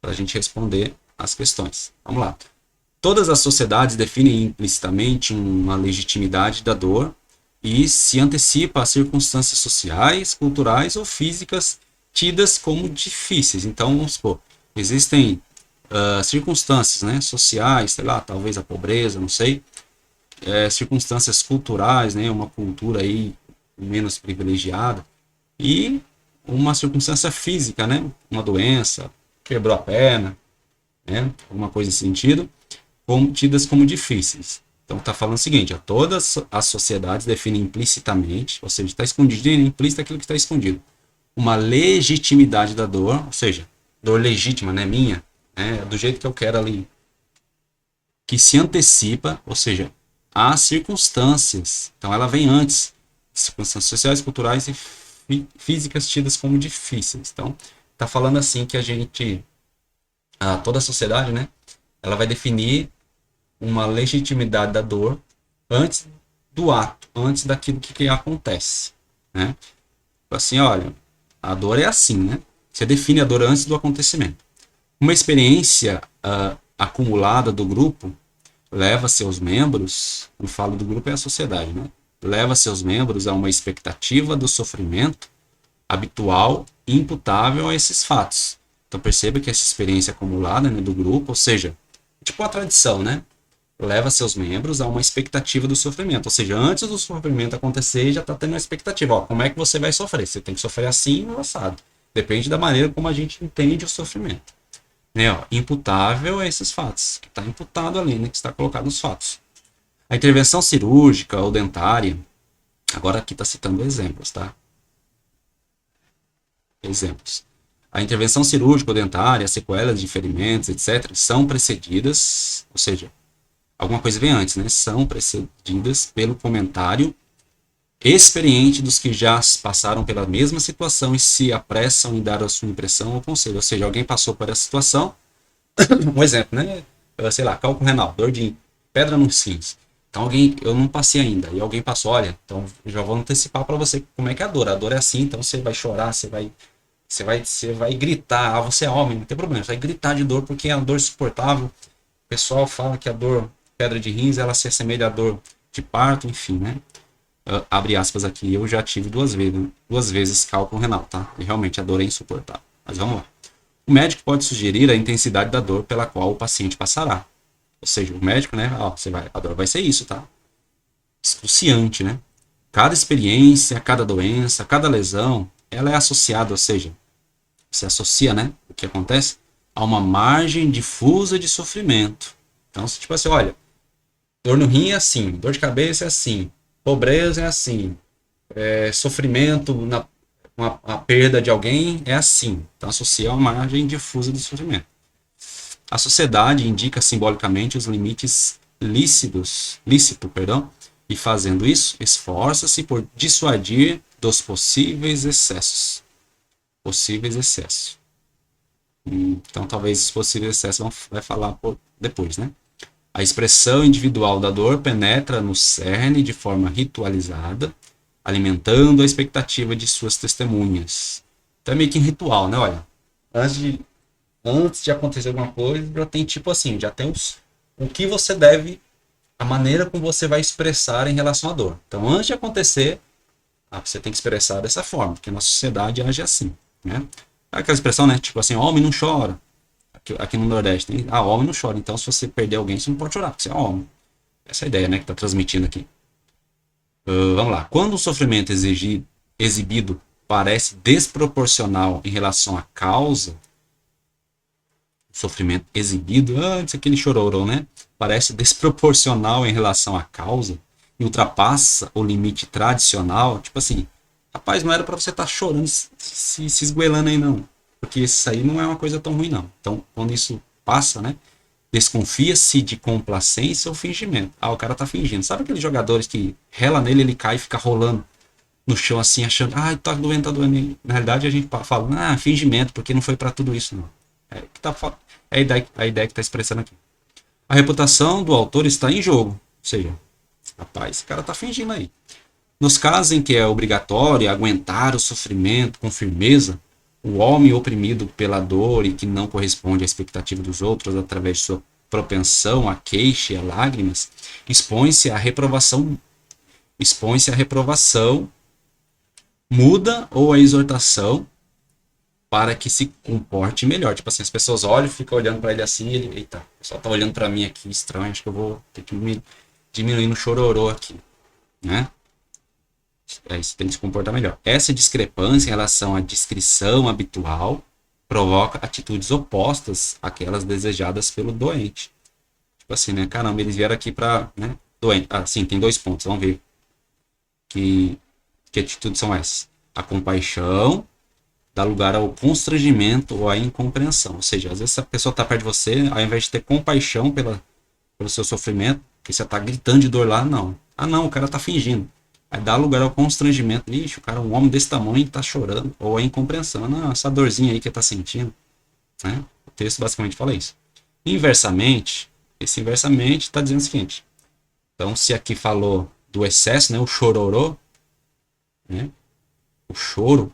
para a gente responder as questões. Vamos lá. Todas as sociedades definem implicitamente uma legitimidade da dor e se antecipa a circunstâncias sociais, culturais ou físicas tidas como difíceis. Então, vamos supor, existem circunstâncias, né, sociais, sei lá, talvez a pobreza, não sei, circunstâncias culturais, né, uma cultura aí menos privilegiada e uma circunstância física, né, uma doença, quebrou a perna, né, alguma coisa nesse sentido, tidas como difíceis. Então está falando o seguinte, ó, todas as sociedades definem implicitamente, ou seja, está escondido, implícito aquilo que está escondido, uma legitimidade da dor, ou seja, dor legítima, né, minha, né, do jeito que eu quero ali, que se antecipa, ou seja, às circunstâncias. Então ela vem antes, circunstâncias sociais, culturais e físicas tidas como difíceis. Então está falando assim que a gente, toda a sociedade, né, ela vai definir uma legitimidade da dor antes do ato, antes daquilo que acontece, né? Assim, olha, a dor é assim, né? Você define a dor antes do acontecimento. Uma experiência acumulada do grupo leva seus membros, eu falo do grupo é a sociedade, né? Leva seus membros a uma expectativa do sofrimento habitual e imputável a esses fatos. Então perceba que essa experiência acumulada, né, do grupo, ou seja, tipo a tradição, né? Leva seus membros a uma expectativa do sofrimento. Ou seja, antes do sofrimento acontecer, já está tendo uma expectativa. Ó, como é que você vai sofrer? Você tem que sofrer assim ou assado. Depende da maneira como a gente entende o sofrimento. Né, ó, imputável a esses fatos. Que está imputado ali, né, que está colocado nos fatos. A intervenção cirúrgica ou dentária, agora aqui está citando exemplos, tá? Exemplos. A intervenção cirúrgica ou dentária, sequelas de ferimentos, etc., são precedidas, ou seja, alguma coisa vem antes, né? São precedidas pelo comentário experiente dos que já passaram pela mesma situação e se apressam em dar a sua impressão ou conselho. Ou seja, alguém passou por essa situação, um exemplo, né? Sei lá, cálculo renal, dor de pedra nos rins. Então alguém, eu não passei ainda, e alguém passou, olha, então já vou antecipar para você como é que é a dor. A dor é assim, então você vai chorar, você vai gritar, ah, você é homem, não tem problema, você vai gritar de dor porque é uma dor insuportável. O pessoal fala que a dor pedra de rins, ela se assemelha à dor de parto, enfim, né? Abre aspas aqui, eu já tive duas vezes cálculo renal, tá? E realmente a dor é insuportável. Mas vamos lá. O médico pode sugerir a intensidade da dor pela qual o paciente passará. Ou seja, o médico, né? Ó, a dor vai ser isso, tá? Excruciante, né? Cada experiência, cada doença, cada lesão, ela é associada, ou seja, se associa, né? O que acontece a uma margem difusa de sofrimento. Então, se tipo assim, olha, dor no rim é assim, dor de cabeça é assim, pobreza é assim, sofrimento na a perda de alguém é assim. Então, associa a uma margem difusa de sofrimento. A sociedade indica simbolicamente os limites lícito, e fazendo isso, esforça-se por dissuadir dos possíveis excessos. Possíveis excessos. Então, talvez os possíveis excessos vai falar depois, né? A expressão individual da dor penetra no cerne de forma ritualizada, alimentando a expectativa de suas testemunhas. Então é meio que um ritual, né? Olha, antes de acontecer alguma coisa, já tem tipo assim, já tem o que você deve, a maneira como você vai expressar em relação à dor. Então, antes de acontecer, você tem que expressar dessa forma, porque a nossa sociedade age assim, né? Aquela expressão, né? Tipo assim, homem não chora. Aqui no Nordeste tem, homem não chora. Então, se você perder alguém, você não pode chorar, porque você é homem. Essa é a ideia, né, que está transmitindo aqui. Vamos lá. Quando o sofrimento exibido parece desproporcional em relação à causa, o sofrimento exibido, antes aquele chororô, né? Parece desproporcional em relação à causa e ultrapassa o limite tradicional, tipo assim, rapaz, não era para você estar chorando, se esgoelando aí não, porque isso aí não é uma coisa tão ruim não. Então, quando isso passa, né? Desconfia-se de complacência ou fingimento. Ah, o cara tá fingindo. Sabe aqueles jogadores que rela nele, ele cai e fica rolando no chão assim, achando, tá doendo, tá doendo. Na realidade, a gente fala, fingimento, porque não foi para tudo isso, não. É a ideia que tá expressando aqui. A reputação do autor está em jogo. Ou seja, rapaz, esse cara tá fingindo aí. Nos casos em que é obrigatório aguentar o sofrimento com firmeza, o homem oprimido pela dor e que não corresponde à expectativa dos outros através de sua propensão à queixa e a lágrimas, expõe-se à reprovação muda ou à exortação para que se comporte melhor. Tipo assim, as pessoas olham, ficam olhando para ele assim, e ele, eita, o pessoal tá olhando para mim aqui estranho, acho que eu vou ter que me diminuir no chororô aqui, né? Isso tem que se comportar melhor. Essa discrepância em relação à descrição habitual provoca atitudes opostas àquelas desejadas pelo doente. Tipo assim, né? Caramba, eles vieram aqui para, né? Doente. Sim, tem 2 pontos. Vamos ver que atitudes são essas. A compaixão dá lugar ao constrangimento ou à incompreensão. Ou seja, às vezes a pessoa está perto de você, ao invés de ter compaixão pelo seu sofrimento, que você está gritando de dor lá, não. Não, o cara está fingindo. Aí dá lugar ao constrangimento. Ixi, o cara, um homem desse tamanho, tá chorando. Ou a incompreensão. Não, essa dorzinha aí que tá sentindo. Né? O texto basicamente fala isso. Inversamente, Esse inversamente está dizendo o seguinte. Então, se aqui falou do excesso, né, o chororô, né, o choro,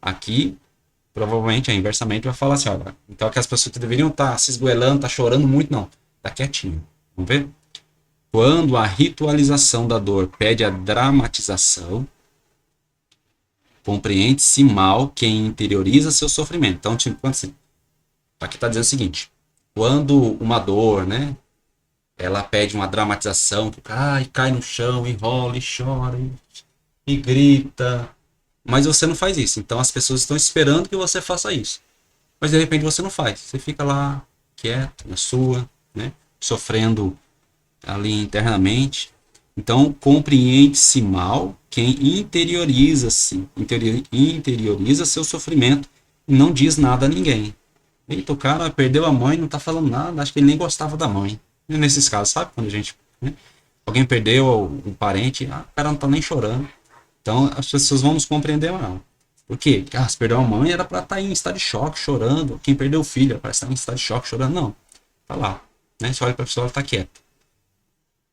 aqui provavelmente, inversamente, vai falar assim, olha, então que as pessoas que deveriam estar se esgoelando, estar chorando muito, não, tá quietinho. Vamos ver? Quando a ritualização da dor pede a dramatização, compreende-se mal quem interioriza seu sofrimento. Então, tipo assim, aqui está dizendo o seguinte, quando uma dor, né, ela pede uma dramatização, que o cara cai no chão, e rola, e chora, e grita, mas você não faz isso. Então as pessoas estão esperando que você faça isso. Mas de repente você não faz. Você fica lá quieto, na sua, né, sofrendo ali internamente. Então compreende-se mal quem interioriza seu sofrimento e não diz nada a ninguém. Eita, o cara perdeu a mãe, não tá falando nada, acho que ele nem gostava da mãe. E nesses casos, sabe? Quando a gente, né, alguém perdeu um parente, o cara não tá nem chorando. Então as pessoas vão nos compreender mal. Por quê? Porque se perdeu a mãe era para estar em estado de choque, chorando. Quem perdeu o filho era para estar em estado de choque, chorando. Não. Tá lá. Né? Você olha para a pessoa, ela está quieta.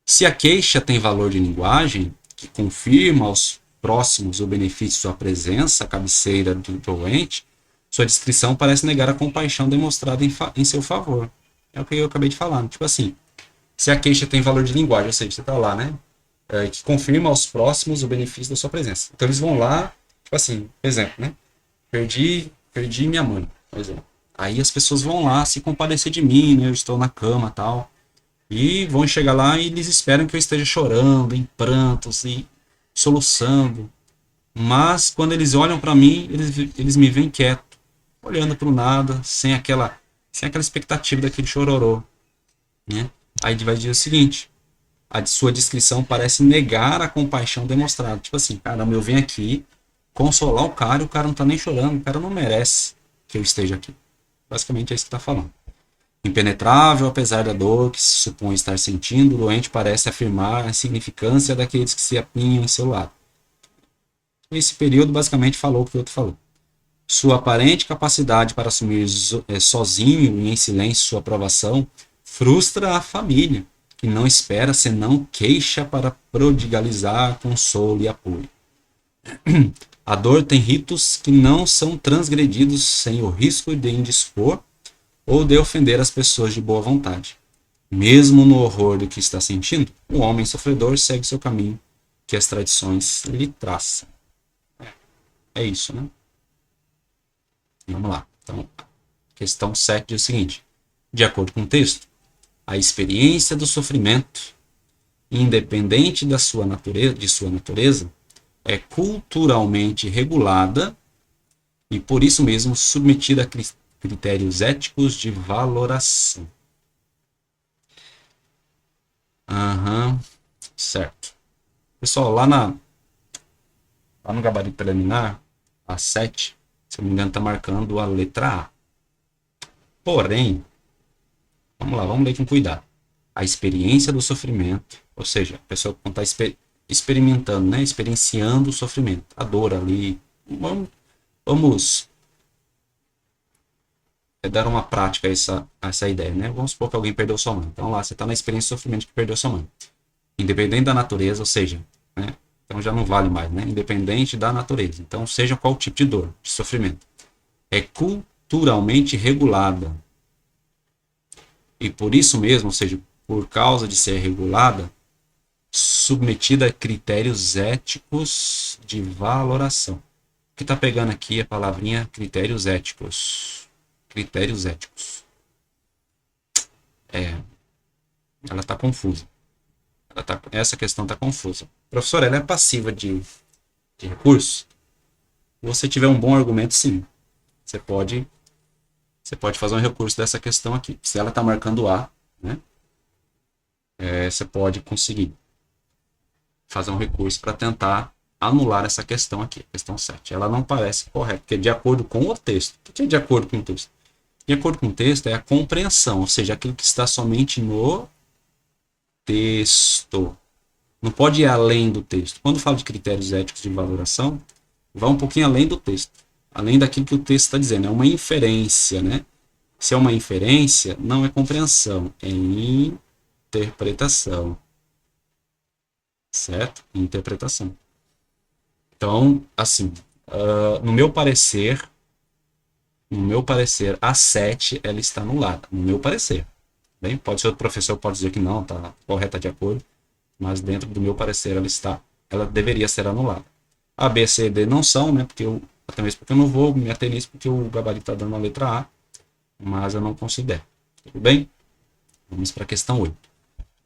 Se a queixa tem valor de linguagem, que confirma aos próximos o benefício de sua presença, a cabeceira do doente, sua descrição parece negar a compaixão demonstrada em seu favor. É o que eu acabei de falar. Tipo assim, se a queixa tem valor de linguagem, ou seja, você está lá, né? Que confirma aos próximos o benefício da sua presença. Então eles vão lá, tipo assim, por exemplo, né? Perdi minha mãe, por exemplo. Aí as pessoas vão lá se compadecer de mim, né? Eu estou na cama, tal. E vão chegar lá e eles esperam que eu esteja chorando, em prantos e soluçando. Mas quando eles olham para mim, eles me veem quieto, olhando para o nada, sem aquela expectativa daquele chororô, né? Aí vai dizer o seguinte: a de sua descrição parece negar a compaixão demonstrada. Tipo assim, caramba, eu venho aqui consolar o cara e o cara não tá nem chorando, o cara não merece que eu esteja aqui. Basicamente é isso que tá falando. Impenetrável, apesar da dor que se supõe estar sentindo, o doente parece afirmar a insignificância daqueles que se apinham em seu lado. Esse período basicamente falou o que o outro falou. Sua aparente capacidade para assumir sozinho e em silêncio sua aprovação frustra a família, que não espera senão queixa para prodigalizar consolo e apoio. A dor tem ritos que não são transgredidos sem o risco de indispor ou de ofender as pessoas de boa vontade. Mesmo no horror do que está sentindo, o homem sofredor segue seu caminho que as tradições lhe traçam. É isso, né? Vamos lá. Então, questão 7 diz o seguinte: de acordo com o texto, a experiência do sofrimento, independente de sua natureza, é culturalmente regulada e, por isso mesmo, submetida a critérios éticos de valoração. Certo. Pessoal, lá no gabarito preliminar, a 7, se eu não me engano, está marcando a letra A. Porém, vamos lá, vamos ler com cuidado. A experiência do sofrimento, ou seja, a pessoa está experimentando, né, experienciando o sofrimento, a dor ali. Vamos dar uma prática a essa ideia, né? Vamos supor que alguém perdeu sua mãe. Então lá, você está na experiência de sofrimento que perdeu sua mãe. Independente da natureza, ou seja, né? Então já não vale mais, né? Independente da natureza. Então, seja qual tipo de dor, de sofrimento. É culturalmente regulada. E por isso mesmo, ou seja, por causa de ser regulada, submetida a critérios éticos de valoração. O que está pegando aqui é a palavrinha critérios éticos. Critérios éticos. Ela está confusa. Essa questão está confusa. Professor, ela é passiva de recurso? Se você tiver um bom argumento, sim. Você pode fazer um recurso dessa questão aqui. Se ela está marcando A, né, você pode conseguir fazer um recurso para tentar anular essa questão aqui, questão 7. Ela não parece correta, porque é de acordo com o texto. O que é de acordo com o texto? De acordo com o texto é a compreensão, ou seja, aquilo que está somente no texto. Não pode ir além do texto. Quando falo de critérios éticos de valoração, vai um pouquinho além do texto. Além daquilo que o texto está dizendo. É uma inferência, né? Se é uma inferência, não é compreensão, é interpretação. Certo? Interpretação. Então, assim, no meu parecer, a 7 ela está anulada. No meu parecer. Bem, pode ser outro professor pode dizer que não, está correta de acordo, mas dentro do meu parecer ela deveria ser anulada. A, B, C e D não são, né? Até mesmo porque eu não vou me ater nisso, porque o gabarito está dando a letra A, mas eu não considero. Tudo bem? Vamos para a questão 8.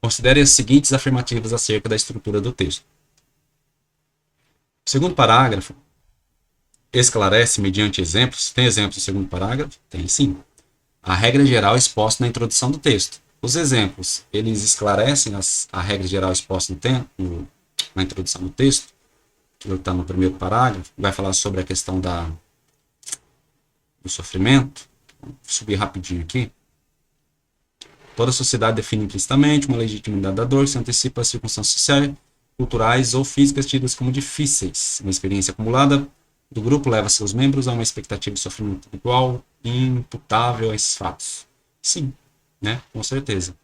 Considere as seguintes afirmativas acerca da estrutura do texto. O segundo parágrafo esclarece mediante exemplos. Tem exemplos no segundo parágrafo? Tem sim. A regra geral exposta na introdução do texto. Os exemplos, eles esclarecem a regra geral exposta na introdução do texto, que está no primeiro parágrafo, vai falar sobre a questão do sofrimento. Vou subir rapidinho aqui. Toda sociedade define implicitamente uma legitimidade da dor que se antecipa às circunstâncias sociais, culturais ou físicas tidas como difíceis. Uma experiência acumulada do grupo leva seus membros a uma expectativa de sofrimento igual imputável a esses fatos. Sim, né? Com certeza.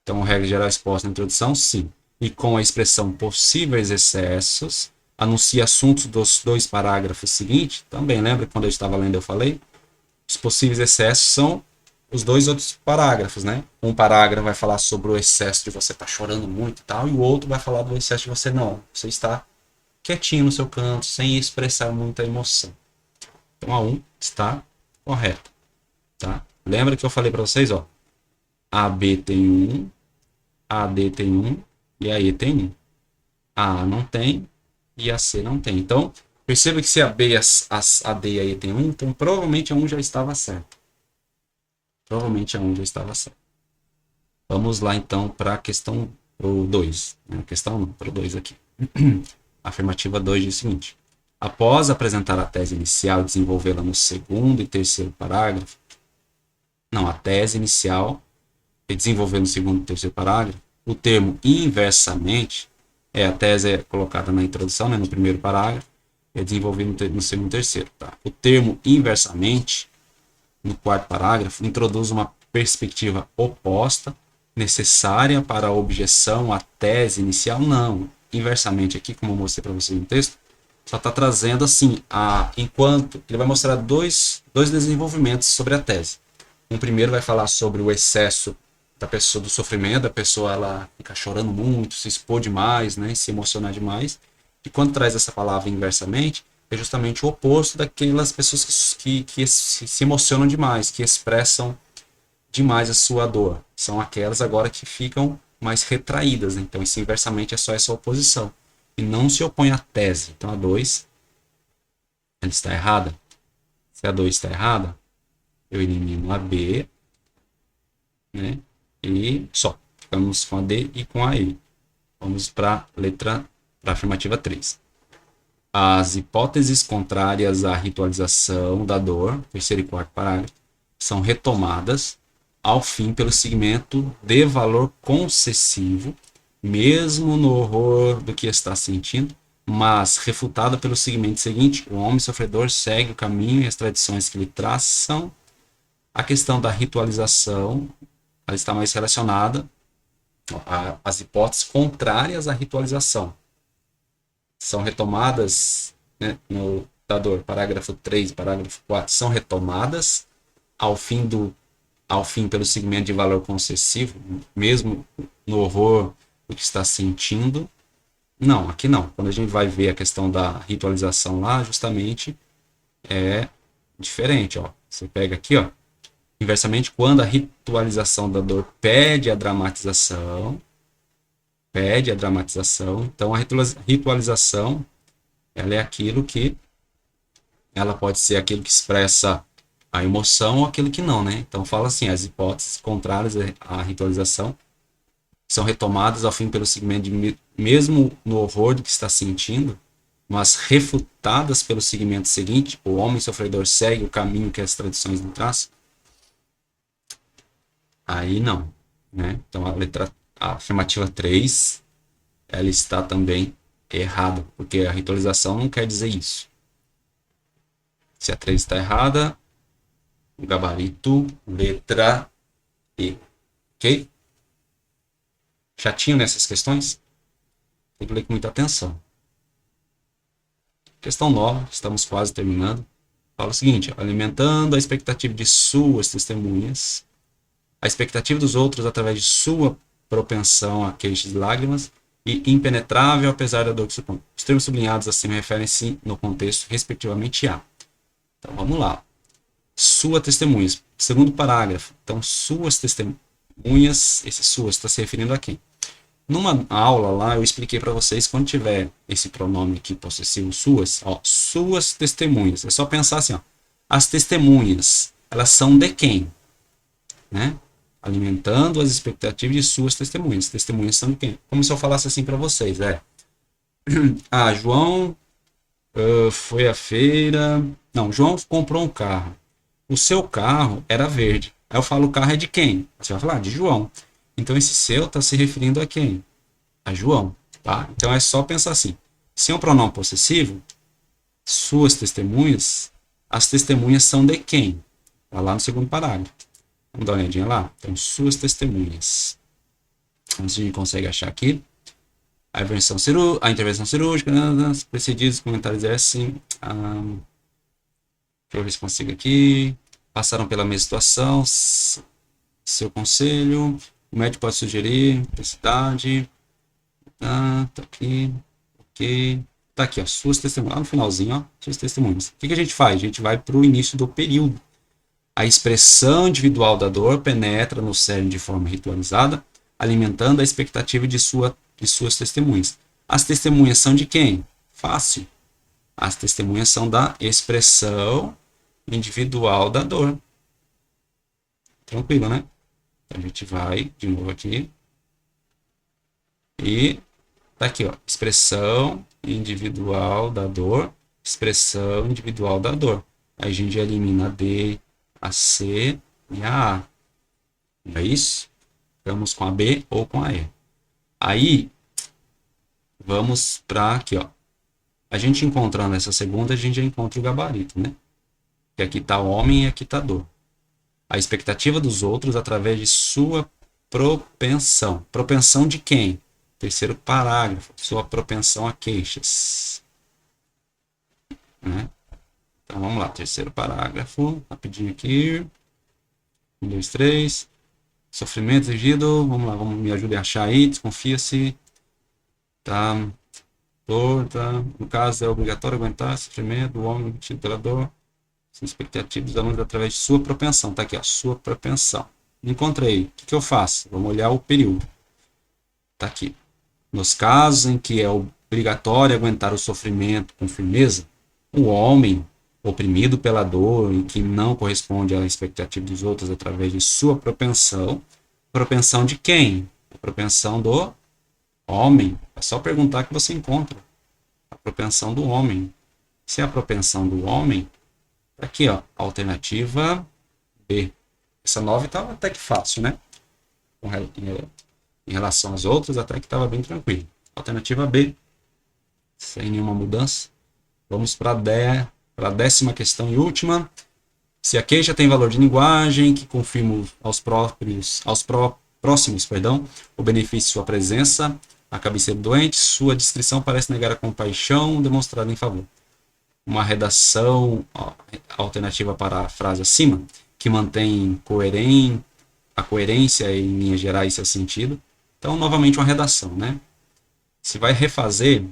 Então, a regra geral exposta na introdução, sim. E com a expressão possíveis excessos, anuncia assuntos dos 2 parágrafos seguintes. Também, lembra que quando eu estava lendo eu falei? Os possíveis excessos são os 2 outros parágrafos, né? Um parágrafo vai falar sobre o excesso de você estar chorando muito e tal, e o outro vai falar do excesso de você está quietinho no seu canto, sem expressar muita emoção. Então a 1 está correta, tá? Lembra que eu falei para vocês, ó, AB tem 1, AD tem 1 e a E tem 1. A não tem e a C não tem. Então, perceba que se a B, a D e a E tem 1, então provavelmente a 1 já estava certa. Provavelmente a 1 já estava certa. Vamos lá então para a questão 2. Questão para o 2 aqui. A afirmativa 2 diz o seguinte: após apresentar a tese inicial e desenvolvê-la no segundo e terceiro parágrafo, a tese inicial e desenvolver no segundo e terceiro parágrafo, o termo inversamente, a tese é colocada na introdução, né, no primeiro parágrafo, é desenvolvido no segundo e terceiro. Tá? O termo inversamente, no quarto parágrafo, introduz uma perspectiva oposta, necessária para a objeção à tese inicial. Não, inversamente aqui, como eu mostrei para vocês no texto, só está trazendo assim, enquanto ele vai mostrar dois desenvolvimentos sobre a tese. Um primeiro vai falar sobre o excesso da pessoa, do sofrimento, da pessoa ela ficar chorando muito, se expor demais, né, se emocionar demais. E quando traz essa palavra inversamente, é justamente o oposto daquelas pessoas que se emocionam demais, que expressam demais a sua dor. São aquelas agora que ficam mais retraídas. Né? Então, isso inversamente é só essa oposição. E não se opõe à tese. Então, a 2 ela está errada. Se a 2 está errada, eu elimino a B, né? E só. Ficamos com a D e com a E. Vamos para a afirmativa 3. As hipóteses contrárias à ritualização da dor, terceiro e quarto parágrafo, são retomadas ao fim pelo segmento de valor concessivo, mesmo no horror do que está sentindo, mas refutada pelo segmento seguinte: o homem sofredor segue o caminho e as tradições que lhe traçam. A questão da ritualização, ela está mais relacionada às hipóteses contrárias à ritualização. São retomadas, né, no dor, parágrafo 3, parágrafo 4, são retomadas ao fim pelo segmento de valor concessivo, mesmo no horror do que está sentindo. Não, aqui não. Quando a gente vai ver a questão da ritualização lá, justamente é diferente. Ó. Você pega aqui, ó, inversamente, quando a ritualização da dor pede a dramatização, então a ritualização ela é aquilo que ela pode ser aquilo que expressa a emoção ou aquilo que não, né? Então fala assim, as hipóteses contrárias à ritualização são retomadas ao fim pelo segmento de mesmo no horror do que está sentindo, mas refutadas pelo segmento seguinte: o homem sofredor segue o caminho que as tradições lhe traçam. Aí não, né? Então a afirmativa 3 ela está também errada, porque a ritualização não quer dizer isso. Se a 3 está errada, O gabarito, letra E. Ok? Chatinho nessas questões? Tem que ler com muita atenção. Questão 9, estamos quase terminando. Fala o seguinte: alimentando a expectativa de suas testemunhas, a expectativa dos outros através de sua propensão a queixas e lágrimas, e impenetrável apesar da dor que supõe. Os termos sublinhados acima referem-se no contexto, respectivamente, a. Então vamos lá. Sua testemunhas. Segundo parágrafo. Então, suas testemunhas, esse suas está se referindo a quem? Numa aula lá, eu expliquei para vocês, quando tiver esse pronome aqui possessivo, suas, ó, suas testemunhas. É só pensar assim, ó, as testemunhas, elas são de quem? Né? Alimentando as expectativas de suas testemunhas. As testemunhas são de quem? Como se eu falasse assim para vocês, João foi à feira. Não, João comprou um carro. O seu carro era verde. Aí eu falo, o carro é de quem? Você vai falar, de João. Então esse seu está se referindo a quem? A João, tá? Então é só pensar assim. Se é um pronome possessivo, suas testemunhas, as testemunhas são de quem? Tá lá no segundo parágrafo. Vamos dar uma olhadinha lá? Então, suas testemunhas. Vamos ver se a gente consegue achar aqui. A intervenção cirúrgica, precedidos, comentários assim. Deixa eu ver se consigo aqui. Passaram pela mesma situação. Seu conselho. O médico pode sugerir. Intensidade. Tá aqui. Ok. Tá aqui, ó. Suas testemunhas. Lá no finalzinho, ó. Suas testemunhas. O que a gente faz? A gente vai para o início do período. A expressão individual da dor penetra no cérebro de forma ritualizada, alimentando a expectativa de suas testemunhas. As testemunhas são de quem? Fácil. As testemunhas são da expressão individual da dor. Tranquilo, né? Então a gente vai de novo aqui. E tá aqui, ó. Expressão individual da dor. Expressão individual da dor. Aí a gente elimina a D, a C e a A. Não é isso? Vamos com a B ou com a E. Aí, vamos para aqui, ó. A gente encontrando essa segunda, a gente já encontra o gabarito, né? Que aqui está homem e aqui está dor. A expectativa dos outros através de sua propensão. Propensão de quem? Terceiro parágrafo. Sua propensão a queixas. Né? Então vamos lá. Terceiro parágrafo. Rapidinho aqui. 1, 2, 3. Sofrimento exigido. Vamos lá. Me ajude a achar aí. Desconfia-se. Tá. Dor, tá? No caso, é obrigatório aguentar sofrimento do homem obtido pela dor. As expectativas dos alunos através de sua propensão. Tá aqui, ó. Sua propensão. Encontrei. O que eu faço? Vamos olhar o período. Tá aqui. Nos casos em que é obrigatório aguentar o sofrimento com firmeza, o homem oprimido pela dor e que não corresponde à expectativa dos outros através de sua propensão. Propensão de quem? A propensão do homem. É só perguntar que você encontra. A propensão do homem. Se é a propensão do homem, tá aqui, ó, alternativa B. Essa 9 estava até que fácil, né? Em relação às outras, até que estava bem tranquilo. Alternativa B, sem nenhuma mudança. Vamos para a 10ª questão e última. Se a queixa tem valor de linguagem, que confirma próximos, o benefício de sua presença, a cabeceira do doente, sua descrição parece negar a compaixão demonstrada em favor. Uma redação alternativa para a frase acima, que mantém a coerência em linhas gerais seu sentido. Então, novamente, uma redação, né? Se vai refazer,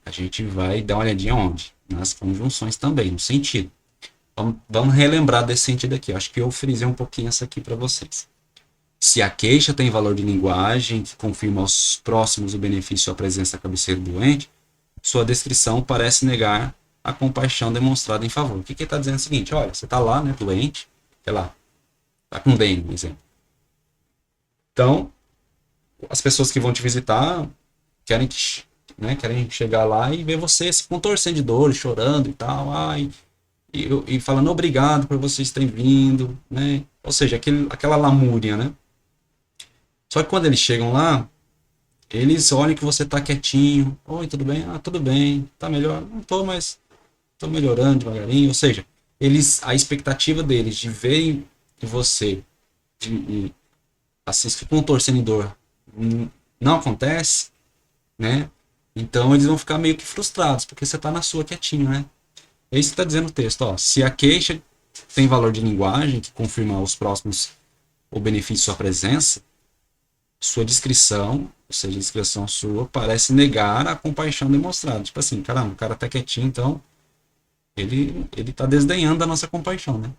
a gente vai dar uma olhadinha onde? Nas conjunções também, no sentido. Vamos relembrar desse sentido aqui. Acho que eu frisei um pouquinho essa aqui para vocês. Se a queixa tem valor de linguagem, que confirma aos próximos o benefício à presença da cabeceira do doente, sua descrição parece negar a compaixão demonstrada em favor. O que ele está dizendo é o seguinte: olha, você está lá, né, doente, sei lá, está com dengue, por exemplo. Então, as pessoas que vão te visitar querem chegar lá e ver você se contorcendo de dor, chorando e tal, e falando obrigado por vocês terem vindo, né? Ou seja, aquela lamúria, né? Só que quando eles chegam lá, eles olham que você tá quietinho. Oi, tudo bem? Ah, tudo bem. Tá melhor? Não tô, mas tô melhorando devagarinho. Ou seja, a expectativa deles de verem você, assim, se contorcendo em dor, não acontece, né? Então eles vão ficar meio que frustrados, porque você está na sua quietinho, né? É isso que está dizendo o texto, ó. Se a queixa tem valor de linguagem, que confirma os próximos o benefício de sua presença, sua descrição, ou seja, a descrição sua, parece negar a compaixão demonstrada. Tipo assim, caramba, o cara tá quietinho, então ele tá desdenhando da nossa compaixão, né?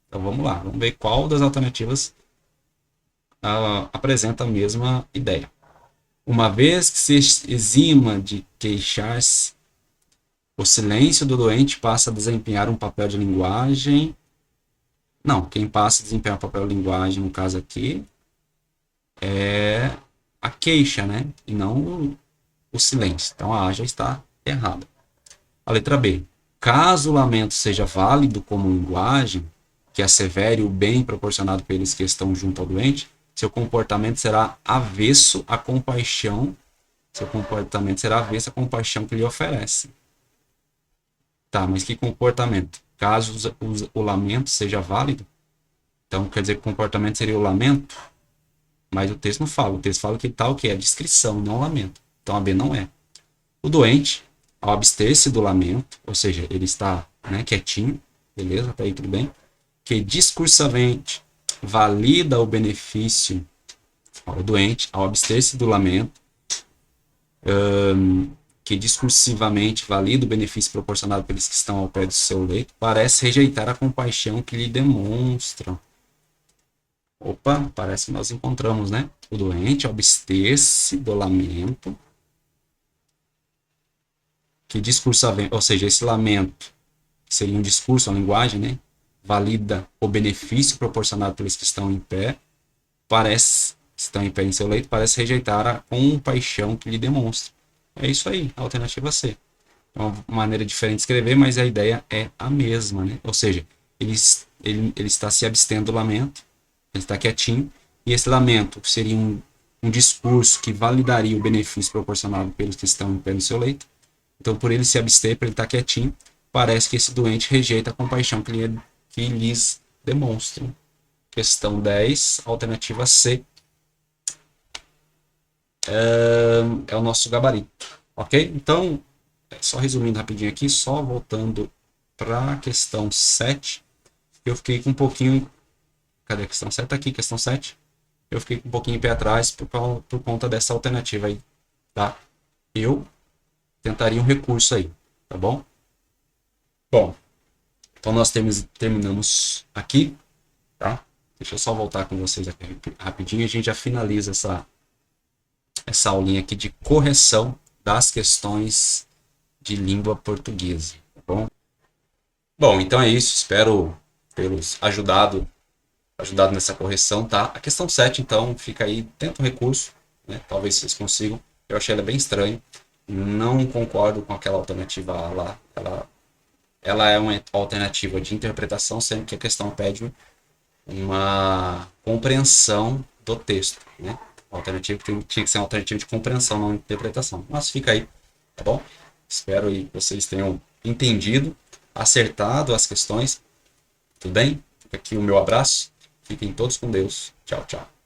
Então vamos lá, vamos ver qual das alternativas apresenta a mesma ideia. Uma vez que se exima de queixar-se, o silêncio do doente passa a desempenhar um papel de linguagem. Não, quem passa a desempenhar um papel de linguagem, no caso aqui, é a queixa, né? E não o silêncio. Então a A já está errada. A letra B. Caso o lamento seja válido como linguagem, que assevere o bem proporcionado pelos que estão junto ao doente, seu comportamento será avesso à compaixão. Seu comportamento será avesso à compaixão que lhe oferece. Tá, mas que comportamento? Caso o lamento seja válido, então quer dizer que o comportamento seria o lamento? Mas o texto não fala. O texto fala que tal que é a descrição, não o lamento. Então a B não é. O doente, ao abster-se do lamento, ou seja, ele está, né, quietinho, beleza, tá aí tudo bem, que discursivamente valida o benefício ao doente, ao abster-se do lamento, que discursivamente valida o benefício proporcionado pelos que estão ao pé do seu leito, parece rejeitar a compaixão que lhe demonstram. Opa, parece que nós encontramos, né? O doente, ao abster-se do lamento, que discursivamente, ou seja, esse lamento, que seria um discurso, uma linguagem, né? Valida o benefício proporcionado pelos que estão em pé, parece, estão em pé em seu leito, parece rejeitar a compaixão que lhe demonstra. É isso aí, a alternativa C. É uma maneira diferente de escrever, mas a ideia é a mesma, né? Ou seja, ele está se abstendo do lamento, ele está quietinho, e esse lamento seria um discurso que validaria o benefício proporcionado pelos que estão em pé no seu leito. Então, por ele se abster, por ele estar quietinho, parece que esse doente rejeita a compaixão que lhes demonstram. Questão 10, alternativa C, é o nosso gabarito. Ok? Então, só resumindo rapidinho aqui, só voltando para a questão 7, eu fiquei com um pouquinho... Cadê a questão 7? Tá aqui, questão 7. Eu fiquei com um pouquinho pé atrás por conta dessa alternativa aí, tá? Eu tentaria um recurso aí, tá bom? Bom, então nós terminamos aqui, tá? Deixa eu só voltar com vocês aqui rapidinho e a gente já finaliza essa aulinha aqui de correção das questões de língua portuguesa, tá bom? Bom, então é isso, espero tê-los ajudado nessa correção, tá? A questão 7, então, fica aí, tenta um recurso, né? Talvez vocês consigam. Eu achei ela bem estranha, não concordo com aquela alternativa A lá, ela é uma alternativa de interpretação, sendo que a questão pede uma compreensão do texto, né? A alternativa tinha que ser uma alternativa de compreensão, não de interpretação. Mas fica aí, tá bom? Espero que vocês tenham entendido, acertado as questões. Tudo bem? Fica aqui o meu abraço. Fiquem todos com Deus. Tchau, tchau.